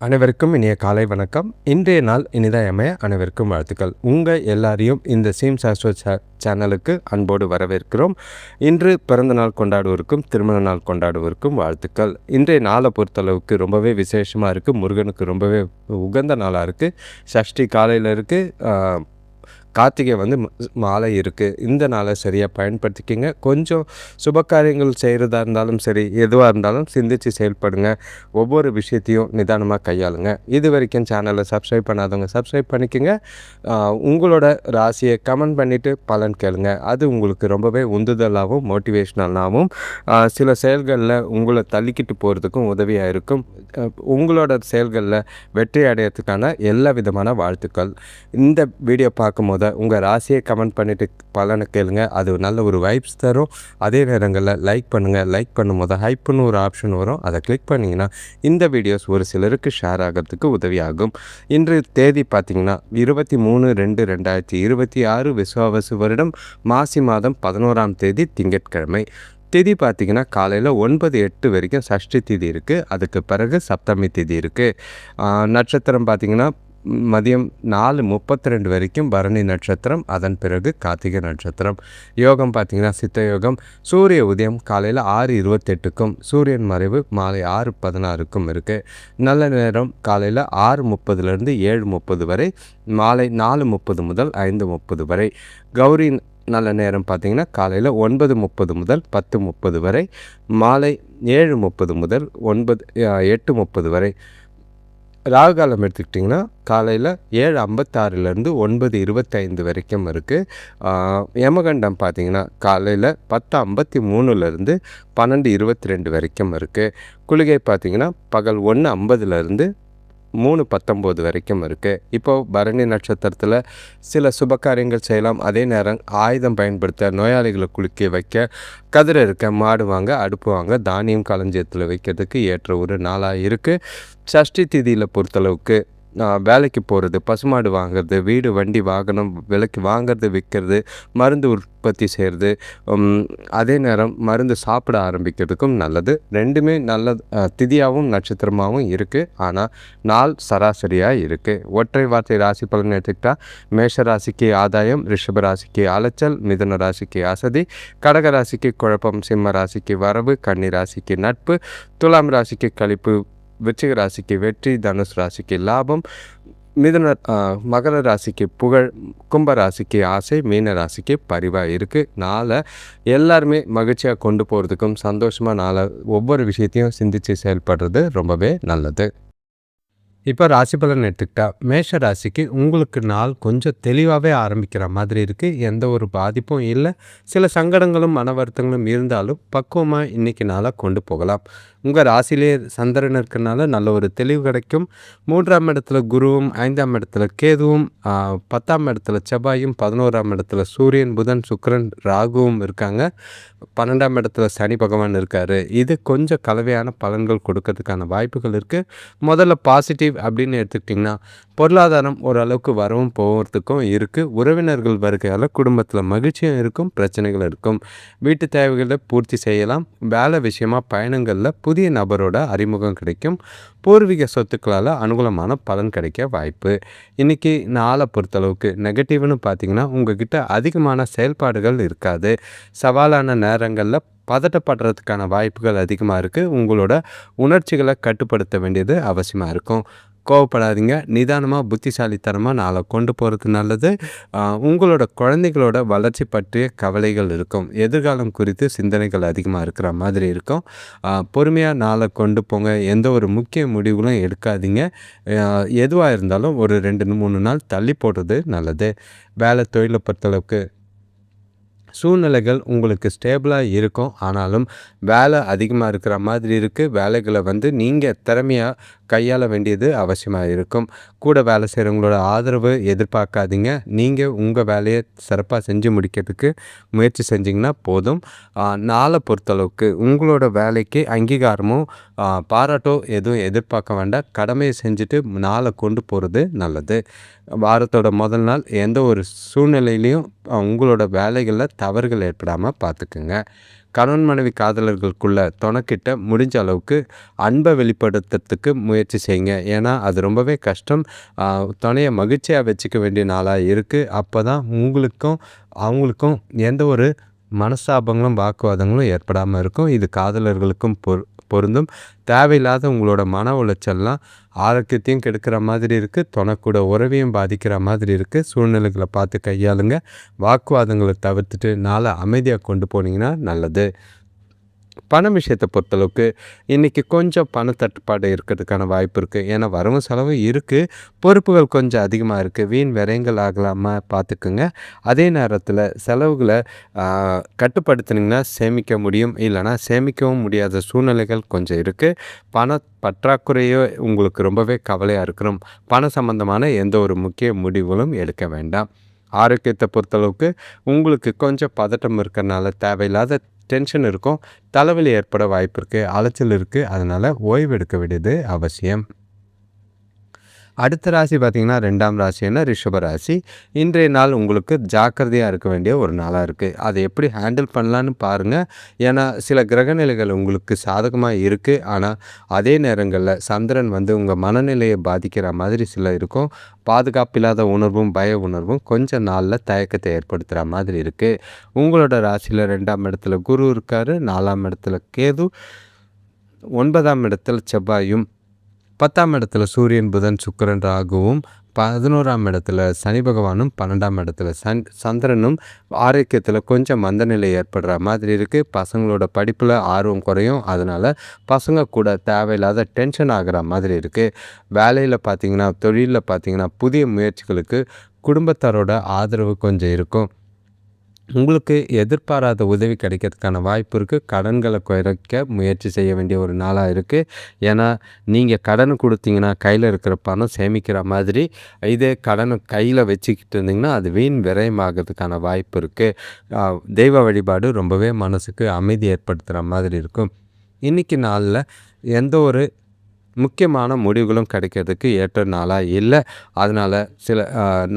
அனைவருக்கும் இனிய காலை வணக்கம். இன்றைய நாள் இனிதாய் அமைய அனைவருக்கும் வாழ்த்துக்கள். உங்கள் எல்லாரையும் இந்த சீம் சாஸ்ட்ரோ சேனலுக்கு அன்போடு வரவேற்கிறோம். இன்று பிறந்த நாள் கொண்டாடுவோருக்கும் திருமண நாள் கொண்டாடுவோருக்கும் வாழ்த்துக்கள். இன்றைய நாளை பொறுத்தளவுக்கு ரொம்பவே விசேஷமாக இருக்குது. முருகனுக்கு ரொம்பவே உகந்த நாளாக இருக்குது. சஷ்டி காலையில் இருக்குது. கார்த்திகை வந்து மாலை இருக்குது. இந்த நாளை சரியாக பயன்படுத்திக்கிங்க. கொஞ்சம் சுபகாரியங்கள் செய்கிறதா இருந்தாலும் சரி, எதுவாக இருந்தாலும் சிந்தித்து செயல்படுங்க. ஒவ்வொரு விஷயத்தையும் நிதானமாக கையாளுங்க. இது வரைக்கும் சேனலை சப்ஸ்கிரைப் பண்ணாதவங்க சப்ஸ்கிரைப் பண்ணிக்கோங்க. உங்களோட ராசியை கமெண்ட் பண்ணிவிட்டு பலன் கேளுங்க. அது உங்களுக்கு ரொம்பவே உந்துதலாகவும் மோட்டிவேஷ்னலாகவும் சில செயல்களில் உங்களை தள்ளிக்கிட்டு போகிறதுக்கும் உதவியாக இருக்கும். உங்களோட செயல்களில் வெற்றி அடையிறதுக்கான எல்லா விதமான வாழ்த்துக்கள். இந்த வீடியோ பார்க்கும்போது உங்கள் ராசியை கமெண்ட் பண்ணிவிட்டு பலனை கேளுங்க. அது நல்ல ஒரு வைப்ஸ் தரும். அதே நேரங்களில் லைக் பண்ணுங்கள். லைக் பண்ணும்போது ஹைப்புன்னு ஒரு ஆப்ஷன் வரும். அதை கிளிக் பண்ணிங்கன்னா இந்த வீடியோஸ் ஒரு சிலருக்கு ஷேர் ஆகிறதுக்கு உதவியாகும். இன்று தேதி பார்த்திங்கன்னா 23/2/2026 விசுவாவசு வருடம் மாசி மாதம் 11ஆம் தேதி திங்கட்கிழமை. திதி பார்த்திங்கன்னா காலையில் 9:08 வரைக்கும் சஷ்டி திதி இருக்குது. அதுக்கு பிறகு சப்தமி திதி இருக்குது. நட்சத்திரம் பார்த்திங்கன்னா மதியம் 4:32 வரைக்கும் பரணி நட்சத்திரம். அதன் பிறகு கார்த்திகை நட்சத்திரம். யோகம் பார்த்திங்கன்னா சித்த யோகம். சூரிய உதயம் காலையில் 6:28க்கும் சூரியன் மறைவு மாலை 6:16க்கும் இருக்குது. நல்ல நேரம் காலையில் 6:30லேருந்து 7:30 வரை, மாலை 4:30 முதல் 5:30 வரை. கௌரி நல்ல நேரம் பார்த்திங்கன்னா காலையில் 9:30 முதல் 10:30 வரை, மாலை 7:30 முதல் 8:30 வரை. ராகுகாலம் எடுத்துக்கிட்டிங்கன்னா காலையில் 7:56லேருந்து 9:25 வரைக்கும் இருக்குது. யமகண்டம் பார்த்திங்கன்னா காலையில் 10:53லேருந்து 12:22 வரைக்கும் இருக்குது. குளிகை பார்த்திங்கன்னா பகல் 1:50லேருந்து 3:19 வரைக்கும் இருக்குது. இப்போது பரணி நட்சத்திரத்தில் சில சுபகாரியங்கள் செய்யலாம். அதே நேரம் ஆயுதம் பயன்படுத்த, நோயாளிகளை குளிக்க வைக்க, கதிரை இருக்க, மாடு வாங்க, அடுப்பு வாங்க, தானியம் களஞ்சியத்தில் வைக்கிறதுக்கு ஏற்ற ஒரு நாளாக இருக்குது. சஷ்டி திதியில் பொறுத்தளவுக்கு வேலைக்கு போகிறது, பசுமாடு வாங்கிறது, வீடு வண்டி வாகனம் விலைக்கு வாங்கிறது, விற்கிறது, மருந்து உற்பத்தி செய்கிறது, அதே நேரம் மருந்து சாப்பிட ஆரம்பிக்கிறதுக்கும் நல்லது. ரெண்டுமே நல்ல திதியாகவும் நட்சத்திரமாகவும் இருக்குது. ஆனால் நாள் சராசரியாக இருக்குது. ஒற்றை வார்த்தை ராசி பலன் எடுத்துக்கிட்டால் மேஷ ராசிக்கு ஆதாயம், ரிஷப ராசிக்கு அலைச்சல், மிதுன ராசிக்கு அசதி, கடக ராசிக்கு குழப்பம், சிம்ம ராசிக்கு வரவு, கன்னி ராசிக்கு நட்பு, துலாம் ராசிக்கு கழிப்பு, விருச்சிக ராசிக்கு வெற்றி, தனுஷ் ராசிக்கு லாபம், மகர ராசிக்கு புகழ், கும்ப ராசிக்கு ஆசை, மீன ராசிக்கு பரிவாக இருக்குது. நாளை எல்லாருமே மகிழ்ச்சியாக கொண்டு போகிறதுக்கும் சந்தோஷமாக நாளை ஒவ்வொரு விஷயத்தையும் சிந்தித்து செயல்படுறது ரொம்பவே நல்லது. இப்போ ராசி பலன் எடுத்துக்கிட்டா மேஷ ராசிக்கு உங்களுக்கு நாள் கொஞ்சம் தெளிவாகவே ஆரம்பிக்கிற மாதிரி இருக்குது. எந்த ஒரு பாதிப்பும் இல்லை. சில சங்கடங்களும் மன வருத்தங்களும் இருந்தாலும் பக்குவமாக இன்றைக்கி நாளாக கொண்டு போகலாம். உங்கள் ராசியிலே சந்திரன் இருக்கிறனால நல்ல ஒரு தெளிவு கிடைக்கும். 3ஆம் இடத்துல குருவும், 5ஆம் இடத்துல கேதுவும், 10ஆம் இடத்துல செவ்வாயும், 11ஆம் இடத்துல சூரியன், புதன், சுக்கிரன், ராகுவும் இருக்காங்க. 12ஆம் இடத்துல சனி பகவான் இருக்கார். இது கொஞ்சம் கலவையான பலன்கள் கொடுக்கறதுக்கான வாய்ப்புகள் இருக்குது. முதல்ல பாசிட்டிவ் அப்படின்னு எடுத்துக்கிட்டிங்கன்னா பொருளாதாரம் ஓரளவுக்கு வரவும் போகிறதுக்கும் இருக்குது. உறவினர்கள் வருகையால் குடும்பத்தில் மகிழ்ச்சியும் இருக்கும், பிரச்சனைகள் இருக்கும். வீட்டு தேவைகளை பூர்த்தி செய்யலாம். வேலை விஷயமாக பயணங்களில் புதிய நபரோட அறிமுகம் கிடைக்கும். பூர்வீக சொத்துக்களால் அனுகூலமான பலன் கிடைக்க வாய்ப்பு. இன்றைக்கி நாளை பொறுத்தளவுக்கு நெகட்டிவ்னு பார்த்திங்கன்னா உங்ககிட்ட அதிகமான செயல்பாடுகள் இருக்காது. சவாலான நேரங்களில் பதட்டப்படுறதுக்கான வாய்ப்புகள் அதிகமாக இருக்குது. உங்களோட உணர்ச்சிகளை கட்டுப்படுத்த வேண்டியது அவசியமாக இருக்கும். கோவப்படாதீங்க. நிதானமாக புத்திசாலித்தனமாக நாளை கொண்டு போகிறது நல்லது. உங்களோட குழந்தைகளோட வளர்ச்சி பற்றிய கவலைகள் இருக்கும். எதிர்காலம் குறித்து சிந்தனைகள் அதிகமாக இருக்கிற மாதிரி இருக்கும். பொறுமையாக நாளை கொண்டு போங்க. எந்த ஒரு முக்கிய முடிவுகளும் எடுக்காதீங்க. எதுவாக இருந்தாலும் ஒரு 2-3 நாள் தள்ளி போடுறது நல்லது. வேலை தொழிலை பொறுத்தளவுக்கு சூழ்நிலைகள் உங்களுக்கு ஸ்டேபிளாக இருக்கும். ஆனாலும் வேலை அதிகமாக இருக்கிற மாதிரி இருக்குது. வேலைகளை நீங்கள் திறமையாக கையாள வேண்டியது அவசியமாக இருக்கும். கூட வேலை செய்கிறவங்களோட ஆதரவு எதிர்பார்க்காதீங்க. நீங்கள் உங்கள் வேலையை சிறப்பாக செஞ்சு முடிக்கிறதுக்கு முயற்சி செஞ்சிங்கன்னா போதும். நாளை பொறுத்தளவுக்கு உங்களோட வேலைக்கு அங்கீகாரமோ பாராட்டோ எதுவும் எதிர்பார்க்க வேண்டாம். கடமையை செஞ்சுட்டு நாளை கொண்டு போகிறது நல்லது. வாரத்தோட முதல் நாள் எந்த ஒரு சூழ்நிலையிலையும் உங்களோட வேலைகளில் தவறுகள் ஏற்படாமல் பார்த்துக்குங்க. கணவன் மனைவி காதலர்களுக்குள்ள தொணக்கிட்ட முடிஞ்ச அளவுக்கு அன்பை வெளிப்படுத்துறதுக்கு முயற்சி செய்யுங்க. ஏன்னா அது ரொம்பவே கஷ்டம். துணையை மகிழ்ச்சியாக வச்சுக்க வேண்டிய நாளாக இருக்குது. அப்போ தான் உங்களுக்கும் அவங்களுக்கும் எந்த ஒரு மனஸ்தாபங்களும் வாக்குவாதங்களும் ஏற்படாமல் இருக்கும். இது காதலர்களுக்கும் பொருந்தும். தேவையில்லாத உங்களோட மன உளைச்சல்லாம் ஆரோக்கியத்தையும் கெடுக்கிற மாதிரி இருக்குது. துணைக்கூட உறவையும் பாதிக்கிற மாதிரி இருக்குது. சூழ்நிலைகளை பார்த்து கையாளுங்க. வாக்குவாதங்களை தவிர்த்துட்டு நாளை அமைதியாக கொண்டு போனீங்கன்னா நல்லது. பணம் விஷயத்தை பொறுத்தளவுக்கு இன்றைக்கி கொஞ்சம் பணத்தட்டுப்பாடு இருக்கிறதுக்கான வாய்ப்பு இருக்குது. ஏன்னா வரவு செலவு இருக்குது, பொறுப்புகள் கொஞ்சம் அதிகமாக இருக்குது. வீண் விரயங்கள் ஆகலாமல் பார்த்துக்குங்க. அதே நேரத்தில் செலவுகளை கட்டுப்படுத்தினீங்கன்னா சேமிக்க முடியும், இல்லைனா சேமிக்கவும் முடியாத சூழ்நிலைகள் கொஞ்சம் இருக்குது. பண பற்றாக்குறையோ உங்களுக்கு ரொம்பவே கவலையாக இருக்கணும். பணம் சம்பந்தமான எந்த ஒரு முக்கிய முடிவுகளும் எடுக்க வேண்டாம். ஆரோக்கியத்தை பொறுத்தளவுக்கு உங்களுக்கு கொஞ்சம் பதட்டம் இருக்கிறனால தேவையில்லாத டென்ஷன் இருக்கும், தலைவலி ஏற்பட வாய்ப்பு இருக்குது, அலைச்சல் இருக்குது. அதனால் ஓய்வு எடுக்க வேண்டியது அவசியம். அடுத்த ராசி பார்த்திங்கன்னா 2ஆம் ராசின்னா ரிஷப ராசி. இன்றைய நாள் உங்களுக்கு ஜாக்கிரதையாக இருக்க வேண்டிய ஒரு நாளாக இருக்குது. அதை எப்படி ஹேண்டில் பண்ணலான்னு பாருங்கள். ஏன்னா சில கிரகநிலைகள் உங்களுக்கு சாதகமாக இருக்குது. ஆனால் அதே நேரங்களில் சந்திரன் உங்கள் மனநிலையை பாதிக்கிற மாதிரி சில இருக்கும். பாதுகாப்பில்லாத உணர்வும் பய உணர்வும் கொஞ்சம் நாளில் தயக்கத்தை ஏற்படுத்துகிற மாதிரி இருக்குது. உங்களோட ராசியில் 2ஆம் இடத்துல குரு இருக்கார், 4ஆம் இடத்துல கேது, 9ஆம் இடத்துல செவ்வாயும், 10ஆம் இடத்துல சூரியன் புதன் சுக்கிரன் ராகுவும், 11ஆம் இடத்துல சனி பகவானும், 12ஆம் இடத்துல சந்திரனும் ஆரோக்கியத்தில் கொஞ்சம் மந்தநிலை ஏற்படுற மாதிரி இருக்குது. பசங்களோட படிப்பில் ஆர்வம் குறையும். அதனால் பசங்க கூட தேவையில்லாத டென்ஷன் ஆகிற மாதிரி இருக்குது. வேலையில் பார்த்திங்கன்னா, தொழிலில் பார்த்திங்கன்னா புதிய முயற்சிகளுக்கு குடும்பத்தாரோட ஆதரவு கொஞ்சம் இருக்கும். உங்களுக்கு எதிர்பாராத உதவி கிடைக்கிறதுக்கான வாய்ப்பு இருக்குது. கடன்களை குறைக்க முயற்சி செய்ய வேண்டிய ஒரு நாளாக இருக்குது. ஏன்னா நீங்கள் கடன் கொடுத்தீங்கன்னா கையில் இருக்கிற பணம் சேமிக்கிற மாதிரி, இதே கடனை கையில் வச்சுக்கிட்டு இருந்தீங்கன்னா அது வீண் விரயமாகிறதுக்கான வாய்ப்பு இருக்குது. தெய்வ வழிபாடு ரொம்பவே மனசுக்கு அமைதி ஏற்படுத்துகிற மாதிரி இருக்கும். இன்றைக்கி நாளில் எந்த ஒரு முக்கியமான முடிவுகளும் கிடைக்கிறதுக்கு ஏற்ற நாளாக இல்லை. அதனால் சில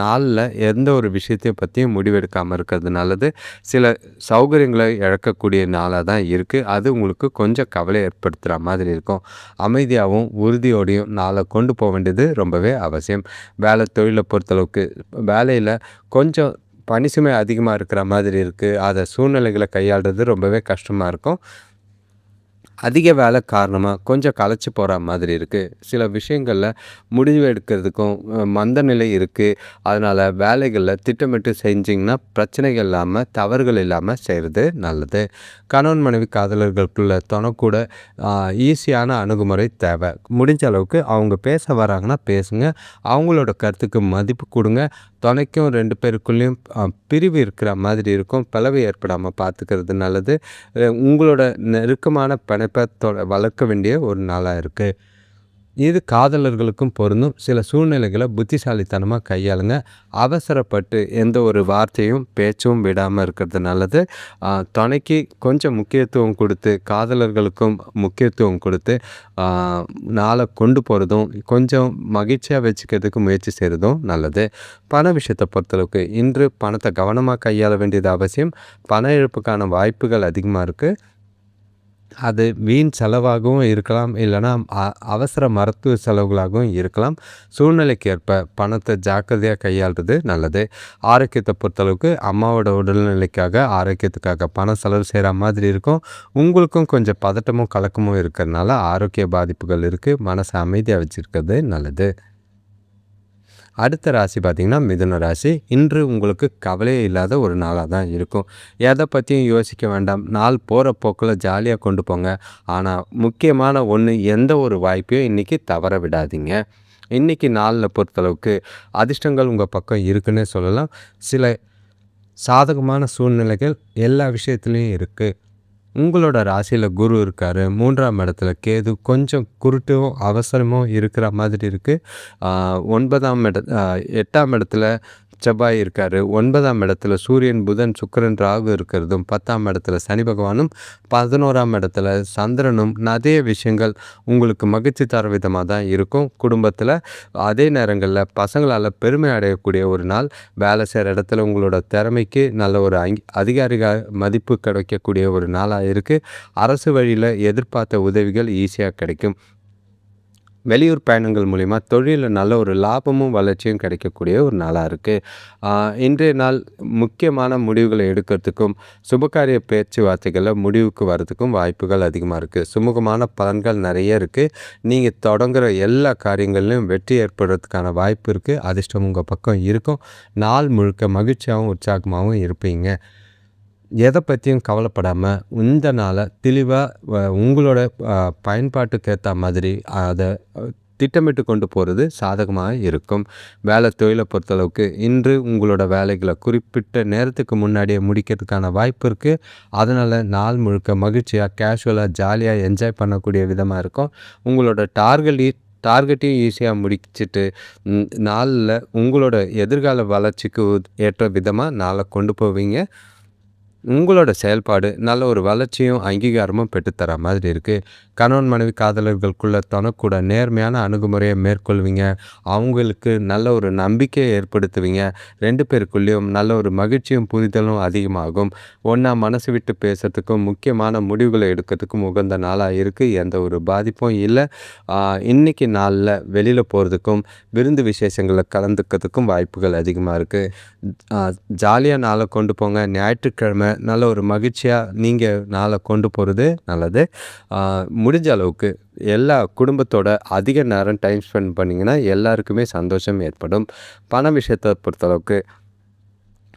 நாளில் எந்த ஒரு விஷயத்தை பற்றியும் முடிவெடுக்காமல் இருக்கிறது நல்லது. சில சௌகரியங்களை இழக்கக்கூடிய நாளாக தான் இருக்குது. அது உங்களுக்கு கொஞ்சம் கவலை ஏற்படுத்துகிற மாதிரி இருக்கும். அமைதியாகவும் உறுதியோடையும் நாளை கொண்டு போக வேண்டியது ரொம்பவே அவசியம். வேலை தொழிலை பொறுத்தளவுக்கு வேலையில் கொஞ்சம் பணி சுமை அதிகமாக இருக்கிற மாதிரி இருக்குது. அதை சூழ்நிலைகளை கையாளுறது ரொம்பவே கஷ்டமாக இருக்கும். அதிக வேலை காரணமாக கொஞ்சம் களைச்சி போகிற மாதிரி இருக்குது. சில விஷயங்களில் முடிவு எடுக்கிறதுக்கும் மந்த நிலை இருக்குது. அதனால் வேலைகளில் திட்டமிட்டு செஞ்சிங்கன்னா பிரச்சனைகள் இல்லாமல் தவறுகள் இல்லாமல் செய்கிறது நல்லது. கணவன் மனைவி காதலர்களுக்குள்ள தொணக்கூட ஈஸியான அணுகுமுறை தேவை. முடிஞ்ச அளவுக்கு அவங்க பேச வராங்கன்னா பேசுங்க. அவங்களோட கருத்துக்கு மதிப்பு கொடுங்க. துணைக்கும் 2 பேருக்குள்ளேயும் பிரிவு இருக்கிற மாதிரி இருக்கும். பிளவு ஏற்படாமல் பார்த்துக்கிறது நல்லது. உங்களோட நெருக்கமான பிணைப்பை வளர்க்க வேண்டிய ஒரு நாளாக இருக்குது. இது காதலர்களுக்கும் பொருந்தும். சில சூழ்நிலைகளை புத்திசாலித்தனமாக கையாளுங்க. அவசரப்பட்டு எந்த ஒரு வார்த்தையும் பேச்சும் விடாமல் இருக்கிறது நல்லது. துணைக்கு கொஞ்சம் முக்கியத்துவம் கொடுத்து, காதலர்களுக்கும் முக்கியத்துவம் கொடுத்து நாளை கொண்டு போகிறதும் கொஞ்சம் மகிழ்ச்சியாக வச்சுக்கிறதுக்கு முயற்சி செய்கிறதும் நல்லது. பண விஷயத்தை பொறுத்தளவுக்கு இன்று பணத்தை கவனமாக கையாள வேண்டியது அவசியம். பண இழப்புக்கான வாய்ப்புகள் அதிகமாக இருக்குது. அது வீண் செலவாகவும் இருக்கலாம், இல்லைனா அவசர மருத்துவ செலவுகளாகவும் இருக்கலாம். சூழ்நிலைக்கு ஏற்ப பணத்தை ஜாக்கிரதையாக கையாளுறது நல்லது. ஆரோக்கியத்தை பொறுத்தளவுக்கு அம்மாவோட உடல்நிலைக்காக ஆரோக்கியத்துக்காக பணம் செலவு செய்கிற மாதிரி இருக்கும். உங்களுக்கும் கொஞ்சம் பதட்டமும் கலக்கமும் இருக்கிறதுனால ஆரோக்கிய பாதிப்புகள் இருக்குது. மனசை அமைதியாக வச்சுருக்கிறது நல்லது. அடுத்த ராசி பார்த்திங்கன்னா மிதுன ராசி. இன்று உங்களுக்கு கவலையே இல்லாத ஒரு நாளாக தான் இருக்கும். எதை பற்றியும் யோசிக்க வேண்டாம். நாள் போகிற போக்கில் ஜாலியாக கொண்டு போங்க. ஆனால் முக்கியமான ஒன்று, எந்த ஒரு வாய்ப்பையும் இன்றைக்கி தவற விடாதீங்க. இன்றைக்கி நாளில் பொறுத்தளவுக்கு அதிர்ஷ்டங்கள் உங்கள் பக்கம் இருக்குன்னே சொல்லலாம். சில சாதகமான சூழ்நிலைகள் எல்லா விஷயத்துலேயும் இருக்குது. உங்களோட ராசியில் குரு இருக்கார், 3ஆம் இடத்துல கேது கொஞ்சம் குருட்டும் அவசரமும் இருக்கிற மாதிரி இருக்குது. 8ஆம் இடத்துல செவ்வாய் இருக்காரு. 9ஆம் இடத்துல சூரியன், புதன், சுக்கிரன், ராகு இருக்கிறதும், 10ஆம் இடத்துல சனி பகவானும், 11ஆம் இடத்துல சந்திரனும் நிறைய விஷயங்கள் உங்களுக்கு மகிழ்ச்சி தர விதமா தான் இருக்கும் குடும்பத்துல. அதே நேரங்கள்ல பசங்களால பெருமை அடையக்கூடிய ஒரு நாள். வேலை செய்ற இடத்துல உங்களோட திறமைக்கு நல்ல ஒரு அதிகாரிக மதிப்பு கிடைக்கக்கூடிய ஒரு நாளா இருக்கு. அரசு வழியில எதிர்பார்த்த உதவிகள் ஈஸியா கிடைக்கும். வெளியூர் பயணங்கள் மூலிமா தொழில்ல நல்ல ஒரு லாபமும், வளர்ச்சியும் கிடைக்கக்கூடிய ஒரு நாளா இருக்கு. இன்றைய நாள் முக்கியமான முடிவுகளை எடுக்கிறதுக்கும், சுபகாரிய பேச்சுவார்த்தைகள்ல முடிவுக்கு வரதுக்கும் வாய்ப்புகள் அதிகமா இருக்கு. சுமூகமான பலன்கள் நெறைய இருக்கு. நீங்க தொடங்குற எல்லா காரியங்கள்லயும் வெற்றி ஏற்படுறதுக்கான வாய்ப்பு இருக்கு. அதிர்ஷ்டம் உங்க பக்கம் இருக்கும். நாள் முழுக்க மகிழ்ச்சியாவும், உற்சாகமாவும் இருப்பீங்க. எத பத்தியும் கவலைப்படாம, இந்த நாள தெளிவா உங்களோட பயன்பாட்டுக்கு ஏத்தா மாதிரி அத திட்டமிட்டு கொண்டு போறது சாதகமா இருக்கும். வேலை தொழில பொறுத்தளவுக்கு, இன்று உங்களோட வேலைகள குறிப்பிட்ட நேரத்துக்கு முன்னாடியே முடிக்கிறதுக்கான வாய்ப்பு இருக்கு. அதனால நாள் முழுக்க மகிழ்ச்சியா, கேஷுவலா, ஜாலியா என்ஜாய் பண்ணக்கூடிய விதமா இருக்கும். உங்களோட டார்கெட்டையும் ஈஸியா முடிச்சுட்டு, நாள்ல உங்களோட எதிர்கால வளர்ச்சிக்கு ஏற்ற விதமா நாள கொண்டு போவீங்க. உங்களோட செயல்பாடு நல்ல ஒரு வளர்ச்சியும், அங்கீகாரமும் பெற்றுத்தர மாதிரி இருக்கு. கணவன், மனைவி, காதலர்களுக்குள்ள தொணக்கூட நேர்மையான அணுகுமுறையை மேற்கொள்வீங்க. அவங்களுக்கு நல்ல ஒரு நம்பிக்கையை ஏற்படுத்துவீங்க. 2 பேருக்குள்ளேயும் நல்ல ஒரு மகிழ்ச்சியும், புரிதலும் அதிகமாகும். ஒண்ணா மனசு விட்டு பேசுறதுக்கும், முக்கியமான முடிவுகளை எடுக்கிறதுக்கும் உகந்த நாளா இருக்கு. எந்த ஒரு பாதிப்பும் இல்ல. இன்னைக்கு நாள்ல வெளியில போறதுக்கும், விருந்து விசேஷங்கள்ல கலந்துக்கிறதுக்கும் வாய்ப்புகள் அதிகமா இருக்கு. ஜாலியா நாள கொண்டு போங்க. ஞாயிற்றுக்கிழமை நல்ல ஒரு மகிழ்ச்சியா நீங்க நாள கொண்டு போறது நல்லது. முடிஞ்ச அளவுக்கு எல்லா குடும்பத்தோட அதிக நேரம் டைம் ஸ்பெண்ட் பண்ணீங்கன்னா, எல்லாருக்குமே சந்தோஷம் ஏற்படும். பண விஷயத்த பொறுத்தளவுக்கு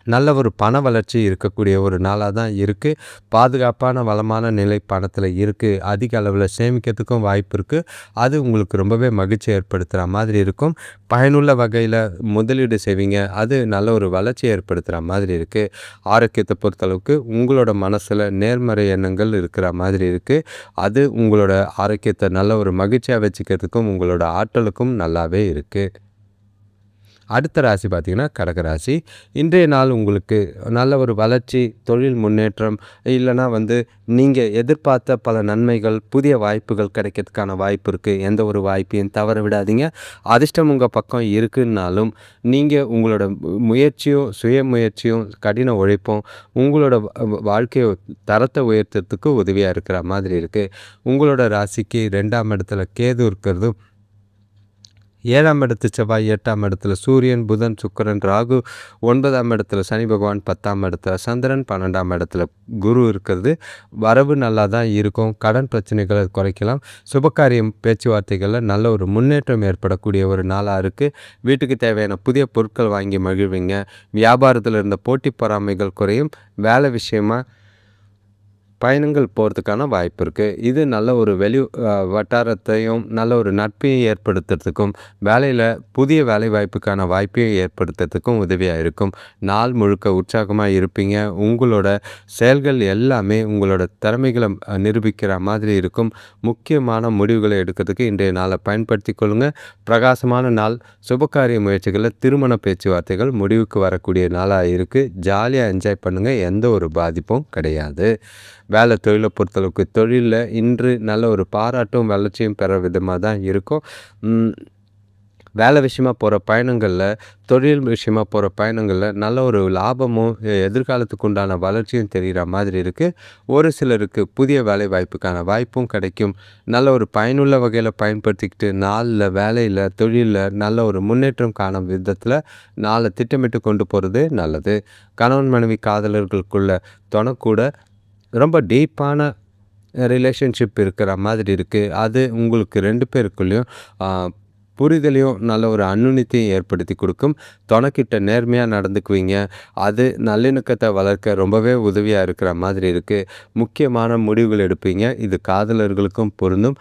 நல்ல ஒரு பண வளர்ச்சி இருக்கக்கூடிய ஒரு நாளா தான் இருக்கு. பாதுகாப்பான, வளமான நிலை பணத்தில இருக்கு. அதிக அளவுல சேமிக்கிறதுக்கும் வாய்ப்பு இருக்கு. அது உங்களுக்கு ரொம்பவே மகிழ்ச்சி ஏற்படுத்துற மாதிரி இருக்கும். பயனுள்ள வகையில முதலீடு செய்வீங்க. அது நல்ல ஒரு வளர்ச்சி ஏற்படுத்துற மாதிரி இருக்கு. ஆரோக்கியத்த பொறுத்தளவுக்கு உங்களோட மனசுல நேர்மறை எண்ணங்கள் இருக்கிற மாதிரி இருக்கு. அது உங்களோட ஆரோக்கியத்த நல்ல ஒரு மகிழ்ச்சியா வச்சுக்கிறதுக்கும், உங்களோட ஆற்றலுக்கும் நல்லாவே இருக்கு. அடுத்த ராசி பார்த்தீங்கன்னா கடகராசி. இன்றைய நாள் உங்களுக்கு நல்ல ஒரு வளர்ச்சி, தொழில் முன்னேற்றம், இல்லைனா நீங்க எதிர்பார்த்த பல நன்மைகள், புதிய வாய்ப்புகள் கிடைக்கிறதுக்கான வாய்ப்பு இருக்கு. எந்த ஒரு வாய்ப்பையும் தவற விடாதீங்க. அதிர்ஷ்டம் உங்க பக்கம் இருக்குன்னாலும், நீங்க உங்களோட முயற்சியும், சுய முயற்சியும், கடின உழைப்பும் உங்களோட வாழ்க்கை தரத்தை உயர்த்துறதுக்கு உதவியா இருக்கிற மாதிரி இருக்கு. உங்களோட ராசிக்கு 2ஆம் இடத்துல கேது இருக்கிறதும், 7ஆம் இடத்து செவ்வாய், 8ஆம் இடத்துல சூரியன், புதன், சுக்கிரன், ராகு, 9ஆம் இடத்துல சனி பகவான், 10ஆம் இடத்துல சந்திரன், 12ஆம் இடத்துல குரு இருக்கிறது. வரவு நல்லா தான் இருக்கும். கடன் பிரச்சனைகளை குறைக்கலாம். சுபகாரியம் பேச்சுவார்த்தைகளில் நல்ல ஒரு முன்னேற்றம் ஏற்படக்கூடிய ஒரு நாளாக இருக்குது. வீட்டுக்கு தேவையான புதிய பொருட்கள் வாங்கி மகிழ்வீங்க. வியாபாரத்தில் இருந்த போட்டி பொறாமைகள் குறையும். வேலை விஷயமா பயணங்கள் போகிறதுக்கான வாய்ப்பு இருக்குது. இது நல்ல ஒரு வட்டாரத்தையும், நல்ல ஒரு நட்பையும் ஏற்படுத்துறதுக்கும், வேலையில் புதிய வேலை வாய்ப்புக்கான வாய்ப்பையும் ஏற்படுத்துறதுக்கும் உதவியாக இருக்கும். நாள் முழுக்க உற்சாகமாக இருப்பீங்க. உங்களோட செயல்கள் எல்லாமே உங்களோட திறமைகளை நிரூபிக்கிற மாதிரி இருக்கும். முக்கியமான முடிவுகளை எடுக்கிறதுக்கு இன்றைய நாளை பயன்படுத்தி கொள்ளுங்கள். பிரகாசமான நாள். சுபகாரிய முயற்சிகளில் திருமண பேச்சுவார்த்தைகள் முடிவுக்கு வரக்கூடிய நாளாக இருக்குது. ஜாலியாக என்ஜாய் பண்ணுங்கள். எந்த ஒரு பாதிப்பும் கிடையாது. வேலை தொழிலை பொறுத்தளவுக்கு தொழிலில் இன்று நல்ல ஒரு பாராட்டும், வளர்ச்சியும் பெற விதமாக தான் இருக்கும். வேலை விஷயமா போகிற பயணங்களில், தொழில் விஷயமா போகிற பயணங்களில் நல்ல ஒரு லாபமும், எதிர்காலத்துக்கு உண்டான வளர்ச்சியும் தெரிகிற மாதிரி இருக்குது. ஒரு சிலருக்கு புதிய வேலை வாய்ப்புக்கான வாய்ப்பும் கிடைக்கும். நல்ல ஒரு பயனுள்ள வகையில் பயன்படுத்திக்கிட்டு நாளில், வேலையில், தொழிலில் நல்ல ஒரு முன்னேற்றம் காணும் விதத்தில் நாளை திட்டமிட்டு கொண்டு போகிறது நல்லது. கணவன் மனைவி காதலர்களுக்குள்ள தொணக்கூட ரொம்ப டீப்பான ரிலேஷன்ஷிப் இருக்கிற மாதிரி இருக்குது. அது உங்களுக்கு 2 பேருக்குள்ளேயும் புரிதலையும், நல்ல ஒரு அந்யுன்யத்தையும் ஏற்படுத்தி கொடுக்கும். தொணைக்கிட்ட நேர்மையாக நடந்துக்குவீங்க. அது நல்லிணக்கத்தை வளர்க்க ரொம்பவே உதவியாக இருக்கிற மாதிரி இருக்குது. முக்கியமான முடிவுகள் எடுப்பீங்க. இது காதலர்களுக்கும் பொருந்தும்.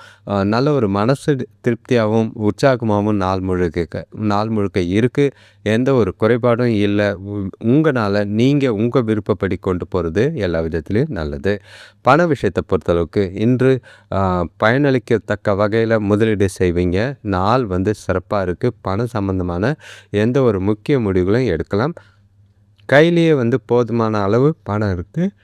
நல்ல ஒரு மனசு திருப்தியாகவும், உற்சாகமாகவும் நாள் முழுக்க இருக்குது. எந்த ஒரு குறைபாடும் இல்லை. உங்களால் நீங்கள் உங்கள் விருப்பப்படி கொண்டு போகிறது எல்லா விதத்துலேயும் நல்லது. பண விஷயத்தை பொறுத்தளவுக்கு இன்று பயனளிக்கத்தக்க வகையில் முதலீடு செய்வீங்க. நாள் வந்து சிறப்பாக இருக்குது. பணம் சம்மந்தமான எந்த ஒரு முக்கிய முடிவுகளையும் எடுக்கலாம். கையிலேயே வந்து போதுமான அளவு பணம் இருக்குது.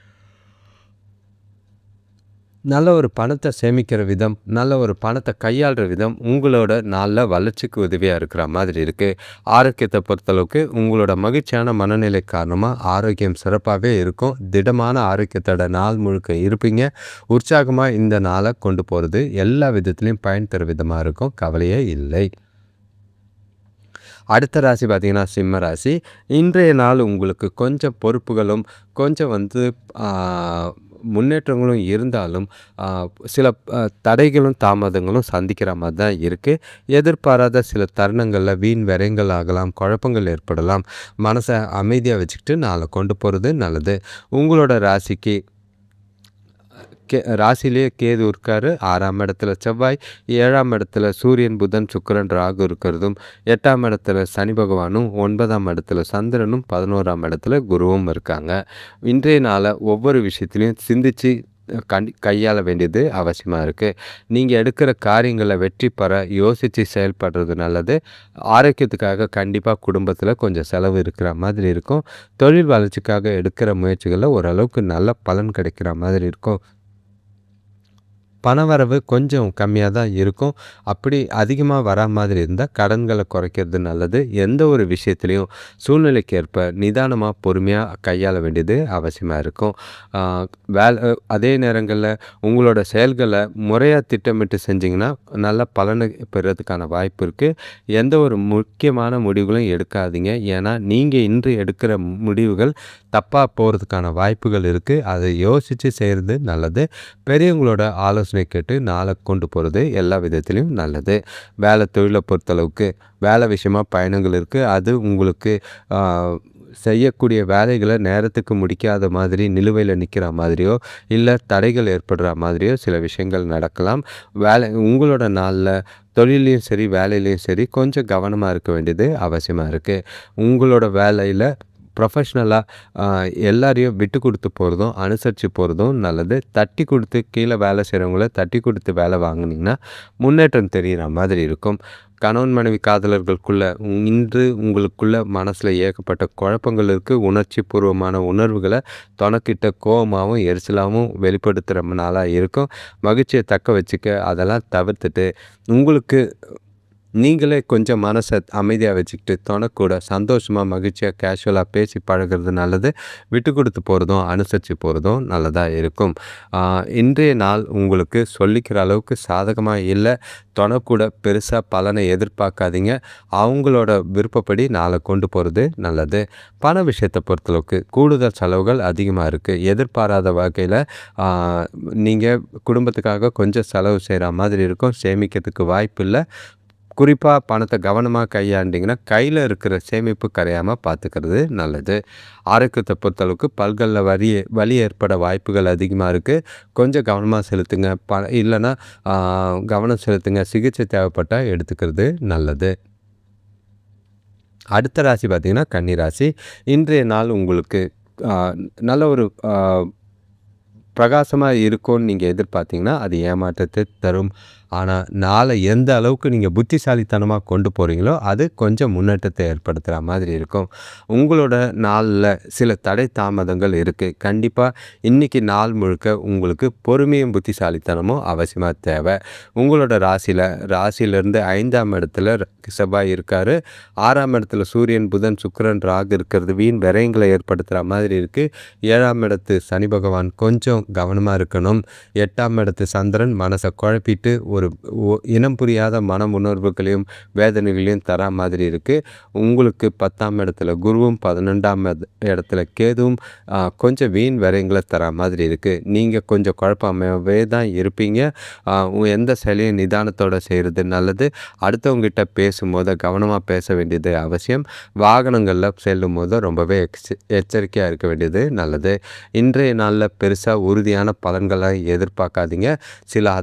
நல்ல ஒரு பணத்தை சேமிக்கிற விதம், நல்ல ஒரு பணத்தை கையாளுற விதம் உங்களோட நாளில் வளர்ச்சிக்கு உதவியாக இருக்கிற மாதிரி இருக்குது. ஆரோக்கியத்தை பொறுத்தளவுக்கு உங்களோட மகிழ்ச்சியான மனநிலை காரணமாக ஆரோக்கியம் சிறப்பாகவே இருக்கும். திடமான ஆரோக்கியத்தோட நாள் முழுக்க இருப்பீங்க. உற்சாகமாக இந்த நாளை கொண்டு போகிறது எல்லா விதத்துலேயும் பயன் தரும் விதமாக இருக்கும். கவலையே இல்லை. அடுத்த ராசி பார்த்திங்கன்னா சிம்ம ராசி. இன்றைய நாள் உங்களுக்கு கொஞ்சம் பொறுப்புகளும் கொஞ்சம் வந்து முன்னேற்றங்களும் இருந்தாலும் சில தடைகளும் தாமதங்களும் சந்திக்கிற மாதிரி தான் இருக்குது. எதிர்பாராத சில தருணங்களில் வீண் விரயங்கள் ஆகலாம், குழப்பங்கள் ஏற்படலாம். மனசை அமைதியாக வச்சுக்கிட்டு நாளை கொண்டு போகிறது நல்லது. உங்களோட ராசிக்கு ராசிலேயே கேது இருக்காரு. 6ஆம் இடத்துல செவ்வாய், 7ஆம் இடத்துல சூரியன், புதன், சுக்கிரன், ராகு இருக்கிறதும், 8ஆம் இடத்துல சனி பகவானும், 9ஆம் இடத்துல சந்திரனும், 11ஆம் இடத்துல குருவும் இருக்காங்க. இன்றைய நாளை ஒவ்வொரு விஷயத்துலையும் சிந்திச்சு கையாள வேண்டியது அவசியமாக இருக்குது. நீங்கள் எடுக்கிற காரியங்களை வெற்றி பெற யோசித்து செயல்படுறது நல்லது. ஆரோக்கியத்துக்காக கண்டிப்பாக குடும்பத்தில் கொஞ்சம் செலவு இருக்கிற மாதிரி இருக்கும். தொழில் வளர்ச்சிக்காக எடுக்கிற முயற்சிகளில் ஓரளவுக்கு நல்ல பலன் கிடைக்கிற மாதிரி இருக்கும். பணவரவு கொஞ்சம் கம்மியாக தான் இருக்கும். அப்படி அதிகமாக வரா மாதிரி இருந்தால் கடன்களை குறைக்கிறது நல்லது. எந்த ஒரு விஷயத்துலையும் சூழ்நிலைக்கேற்ப நிதானமாக பொறுமையாக கையாள வேண்டியது அவசியமாக இருக்கும். அதே நேரங்களில் உங்களோட செயல்களை முறையாக திட்டமிட்டு செஞ்சிங்கன்னா நல்ல பலனை பெறுறதுக்கான வாய்ப்பு இருக்குது. எந்த ஒரு முக்கியமான முடிவுகளும் எடுக்காதீங்க. ஏன்னா நீங்கள் இன்று எடுக்கிற முடிவுகள் தப்பாக போகிறதுக்கான வாய்ப்புகள் இருக்குது. அதை யோசித்து செய்கிறது நல்லது. பெரியவங்களோட ஆலோசனை கேட்டு நாளை கொண்டு போகிறது எல்லா விதத்திலையும் நல்லது. வேலை தொழிலை பொறுத்தளவுக்கு வேலை விஷயமாக பயணங்கள் இருக்குது. அது உங்களுக்கு செய்யக்கூடிய வேலைகளை நேரத்துக்கு முடிக்காத மாதிரி நிலுவையில் நிற்கிற மாதிரியோ இல்லை தடைகள் ஏற்படுற மாதிரியோ சில விஷயங்கள் நடக்கலாம். உங்களோட நாளில் தொழிலையும் சரி வேலையிலையும் சரி கொஞ்சம் கவனமாக இருக்க வேண்டியது அவசியமாக இருக்குது. உங்களோட வேலையில் ப்ரொஃபஷ்னலாக எல்லாரையும் விட்டு கொடுத்து போகிறதும் அனுசரித்து போகிறதும் நல்லது. தட்டி கொடுத்து கீழே வேலை செய்கிறவங்கள தட்டி கொடுத்து வேலை வாங்கினீங்கன்னா முன்னேற்றம் தெரிகிற மாதிரி இருக்கும். கணவன் மனைவி காதலர்களுக்குள்ள இன்று உங்களுக்குள்ள மனசில் ஏகப்பட்ட குழப்பங்கள் இருக்குது. உணர்ச்சி பூர்வமான உணர்வுகளை தொணக்கிட்ட கோபமாகவும் எரிச்சலாகவும் வெளிப்படுத்துகிற நாளாக இருக்கும். மகிழ்ச்சியை தக்க வச்சுக்க அதெல்லாம் தவிர்த்துட்டு உங்களுக்கு நீங்களே கொஞ்சம் மனசை அமைதியாக வச்சுக்கிட்டு தொணக்கூட சந்தோஷமாக மகிழ்ச்சியாக கேஷுவலாக பேசி பழகிறது நல்லது. விட்டு கொடுத்து போகிறதும் அனுசரித்து போகிறதும் நல்லதாக இருக்கும். இன்றைய நாள் உங்களுக்கு சொல்லிக்கிற அளவுக்கு சாதகமாக இல்லை. தொணக்கூட பெருசாக பலனை எதிர்பார்க்காதீங்க. அவங்களோட விருப்பப்படி நாளை கொண்டு போகிறது நல்லது. பண விஷயத்தை பொறுத்தளவுக்கு கூடுதல் செலவுகள் அதிகமாக இருக்குது. எதிர்பாராத வகையில் நீங்கள் குடும்பத்துக்காக கொஞ்சம் செலவு செய்கிற மாதிரி இருக்கும். சேமிக்கிறதுக்கு வாய்ப்பு இல்லை. குறிப்பாக பணத்தை கவனமாக கையாண்டிங்கன்னா கையில் இருக்கிற சேமிப்பு கரையாமல் பார்த்துக்கிறது நல்லது. ஆரோக்கியத்தை பொறுத்தளவுக்கு பல்களில் வலி ஏற்பட வாய்ப்புகள் அதிகமாக இருக்குது. கொஞ்சம் கவனமாக செலுத்துங்க. இல்லைன்னா கவனம் செலுத்துங்க. சிகிச்சை தேவைப்பட்டால் எடுத்துக்கிறது நல்லது. அடுத்த ராசி பார்த்திங்கன்னா கன்னி ராசி. இன்றைய நாள் உங்களுக்கு நல்ல ஒரு பிரகாசமாக இருக்கும்னு நீங்கள் எதிர்பார்த்தீங்கன்னா அது ஏமாற்றத்தை தரும். ஆனால் நாளை எந்த அளவுக்கு நீங்கள் புத்திசாலித்தனமாக கொண்டு போகிறீங்களோ அது கொஞ்சம் முன்னேற்றத்தை ஏற்படுத்துகிற மாதிரி இருக்கும். உங்களோட நாளில் சில தடை தாமதங்கள் இருக்குது. கண்டிப்பாக இன்றைக்கி நாள் முழுக்க உங்களுக்கு பொறுமையும் புத்திசாலித்தனமும் அவசியமாக தேவை. உங்களோட ராசியிலேருந்து 5ஆம் இடத்துல செவ்வாய் இருக்கார். 6ஆம் இடத்துல சூரியன், புதன், சுக்கிரன், ராகு இருக்கிறது வீண் விரயங்களை ஏற்படுத்துகிற மாதிரி இருக்குது. 7ஆம் இடத்து சனி பகவான் கொஞ்சம் கவனமாக இருக்கணும். 8ஆம் இடத்து சந்திரன் மனசை குழப்பிட்டு ஒரு இனம் புரியாத மன உணர்வுகளையும் வேதனைகளையும் தரா மாதிரி இருக்குது. உங்களுக்கு 10ஆம் இடத்துல குருவும் 12ஆம் இடத்துல கேதுவும் கொஞ்சம் வீண் விரயங்களை தரா மாதிரி இருக்குது. நீங்கள் கொஞ்சம் குழப்பமாகவே தான் இருப்பீங்க. எந்த செயலையும் நிதானத்தோடு செய்கிறது நல்லது. அடுத்தவங்ககிட்ட பேசும்போது கவனமாக பேச வேண்டியது அவசியம். வாகனங்களில் செல்லும் போது ரொம்பவே எச்சரிக்கையாக இருக்க வேண்டியது நல்லது. இன்றைய நாளில் பெருசாக உறுதியான பலன்களை எதிர்பார்க்காதீங்க. சில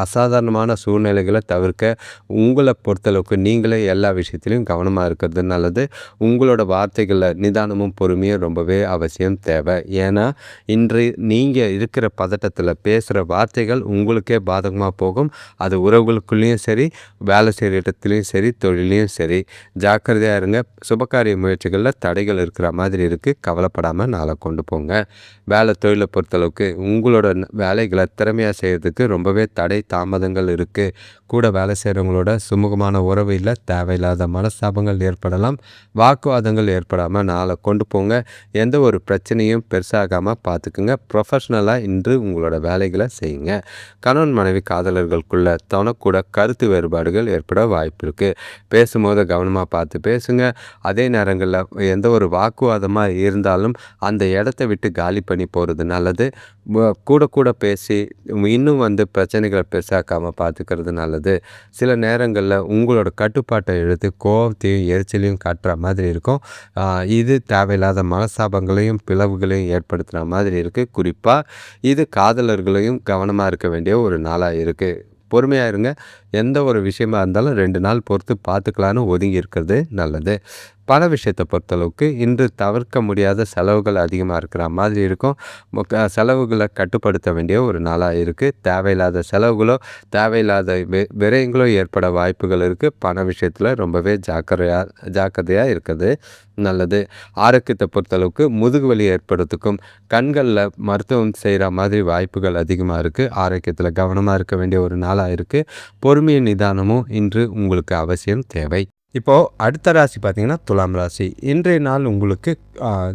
அசாதாரண அசாதாரணமான சூழ்நிலைகளை தவிர்க்க உங்களை பொறுத்தளவுக்கு நீங்களே எல்லா விஷயத்திலையும் கவனமாக இருக்கிறது நல்லது. உங்களோட வார்த்தைகளில் நிதானமும் பொறுமையும் ரொம்பவே அவசியம் தேவை. ஏன்னா இன்று நீங்கள் இருக்கிற பதட்டத்தில் பேசுகிற வார்த்தைகள் உங்களுக்கே பாதகமாக போகும். அது உறவுகளுக்குள்ளேயும் சரி, வேலை செய்கிற இடத்துலையும் சரி, தொழிலையும் சரி. ஜாக்கிரதையாக இருங்க. சுபகாரிய முயற்சிகளில் தடைகள் இருக்கிற மாதிரி இருக்குது. கவலைப்படாமல் நாளை கொண்டு போங்க. வேலை தொழிலை பொறுத்தளவுக்கு உங்களோட வேலைகளை திறமையாக செய்கிறதுக்கு ரொம்பவே தடை தாமதங்கள் இருக்குது. கூட வேலை செய்கிறவங்களோட சுமூகமான உறவு இல்லை. தேவையில்லாத மனஸ்தாபங்கள் ஏற்படலாம். வாக்குவாதங்கள் ஏற்படாமல் நாளை கொண்டு போங்க. எந்த ஒரு பிரச்சனையும் பெருசாகாமல் பார்த்துக்குங்க. ப்ரொஃபஷ்னலாக இன்று உங்களோட வேலைகளை செய்யுங்க. கணவன் மனைவி காதலர்களுக்குள்ள தனக்கூட கருத்து வேறுபாடுகள் ஏற்பட வாய்ப்பு இருக்குது. பேசும்போது கவனமாக பார்த்து பேசுங்க. அதே நேரங்களில் எந்த ஒரு வாக்குவாதமாக இருந்தாலும் அந்த இடத்த விட்டு காலி பண்ணி போகிறது நல்லது. கூட கூட பேசி இன்னும் பிரச்சனைகளை பெருசாக்காமல் பார்த்துக்கிறது நல்லது. சில நேரங்களில் உங்களோட கட்டுப்பாட்டை இழுத்து கோபத்தையும் எரிச்சலையும் காட்டுற மாதிரி இருக்கும். இது தேவையில்லாத மனஸ்தாபங்களையும் பிளவுகளையும் ஏற்படுத்துகிற மாதிரி இருக்குது. குறிப்பாக இது காதலர்களையும் கவனமாக இருக்க வேண்டிய ஒரு நாளாக இருக்குது. பொறுமையாக இருங்க. எந்த ஒரு விஷயமா இருந்தாலும் 2 நாள் பொறுத்து பார்த்துக்கலான்னு ஒதுங்கி இருக்கிறது நல்லது. பண விஷயத்தை பொறுத்தளவுக்கு இன்று தவிர்க்க முடியாத செலவுகள் அதிகமாக இருக்கிற மாதிரி இருக்கும். செலவுகளை கட்டுப்படுத்த வேண்டிய ஒரு நாளாக இருக்குது. தேவையில்லாத செலவுகளோ தேவையில்லாத விரயங்களோ ஏற்பட வாய்ப்புகள் இருக்குது. பண விஷயத்தில் ரொம்பவே ஜாக்கிரதையாக இருக்கிறது நல்லது. ஆரோக்கியத்தை பொறுத்தளவுக்கு முதுகு வலி ஏற்படுறதுக்கும் கண்களில் மருத்துவம் செய்கிற மாதிரி வாய்ப்புகள் அதிகமாக இருக்குது. ஆரோக்கியத்தில் கவனமாக இருக்க வேண்டிய ஒரு நாளாக இருக்குது. பொறுமையும் நிதானமும் இன்று உங்களுக்கு அவசியம் தேவை. இப்போது அடுத்த ராசி பார்த்திங்கன்னா துலாம் ராசி. இன்றைய நாள் உங்களுக்கு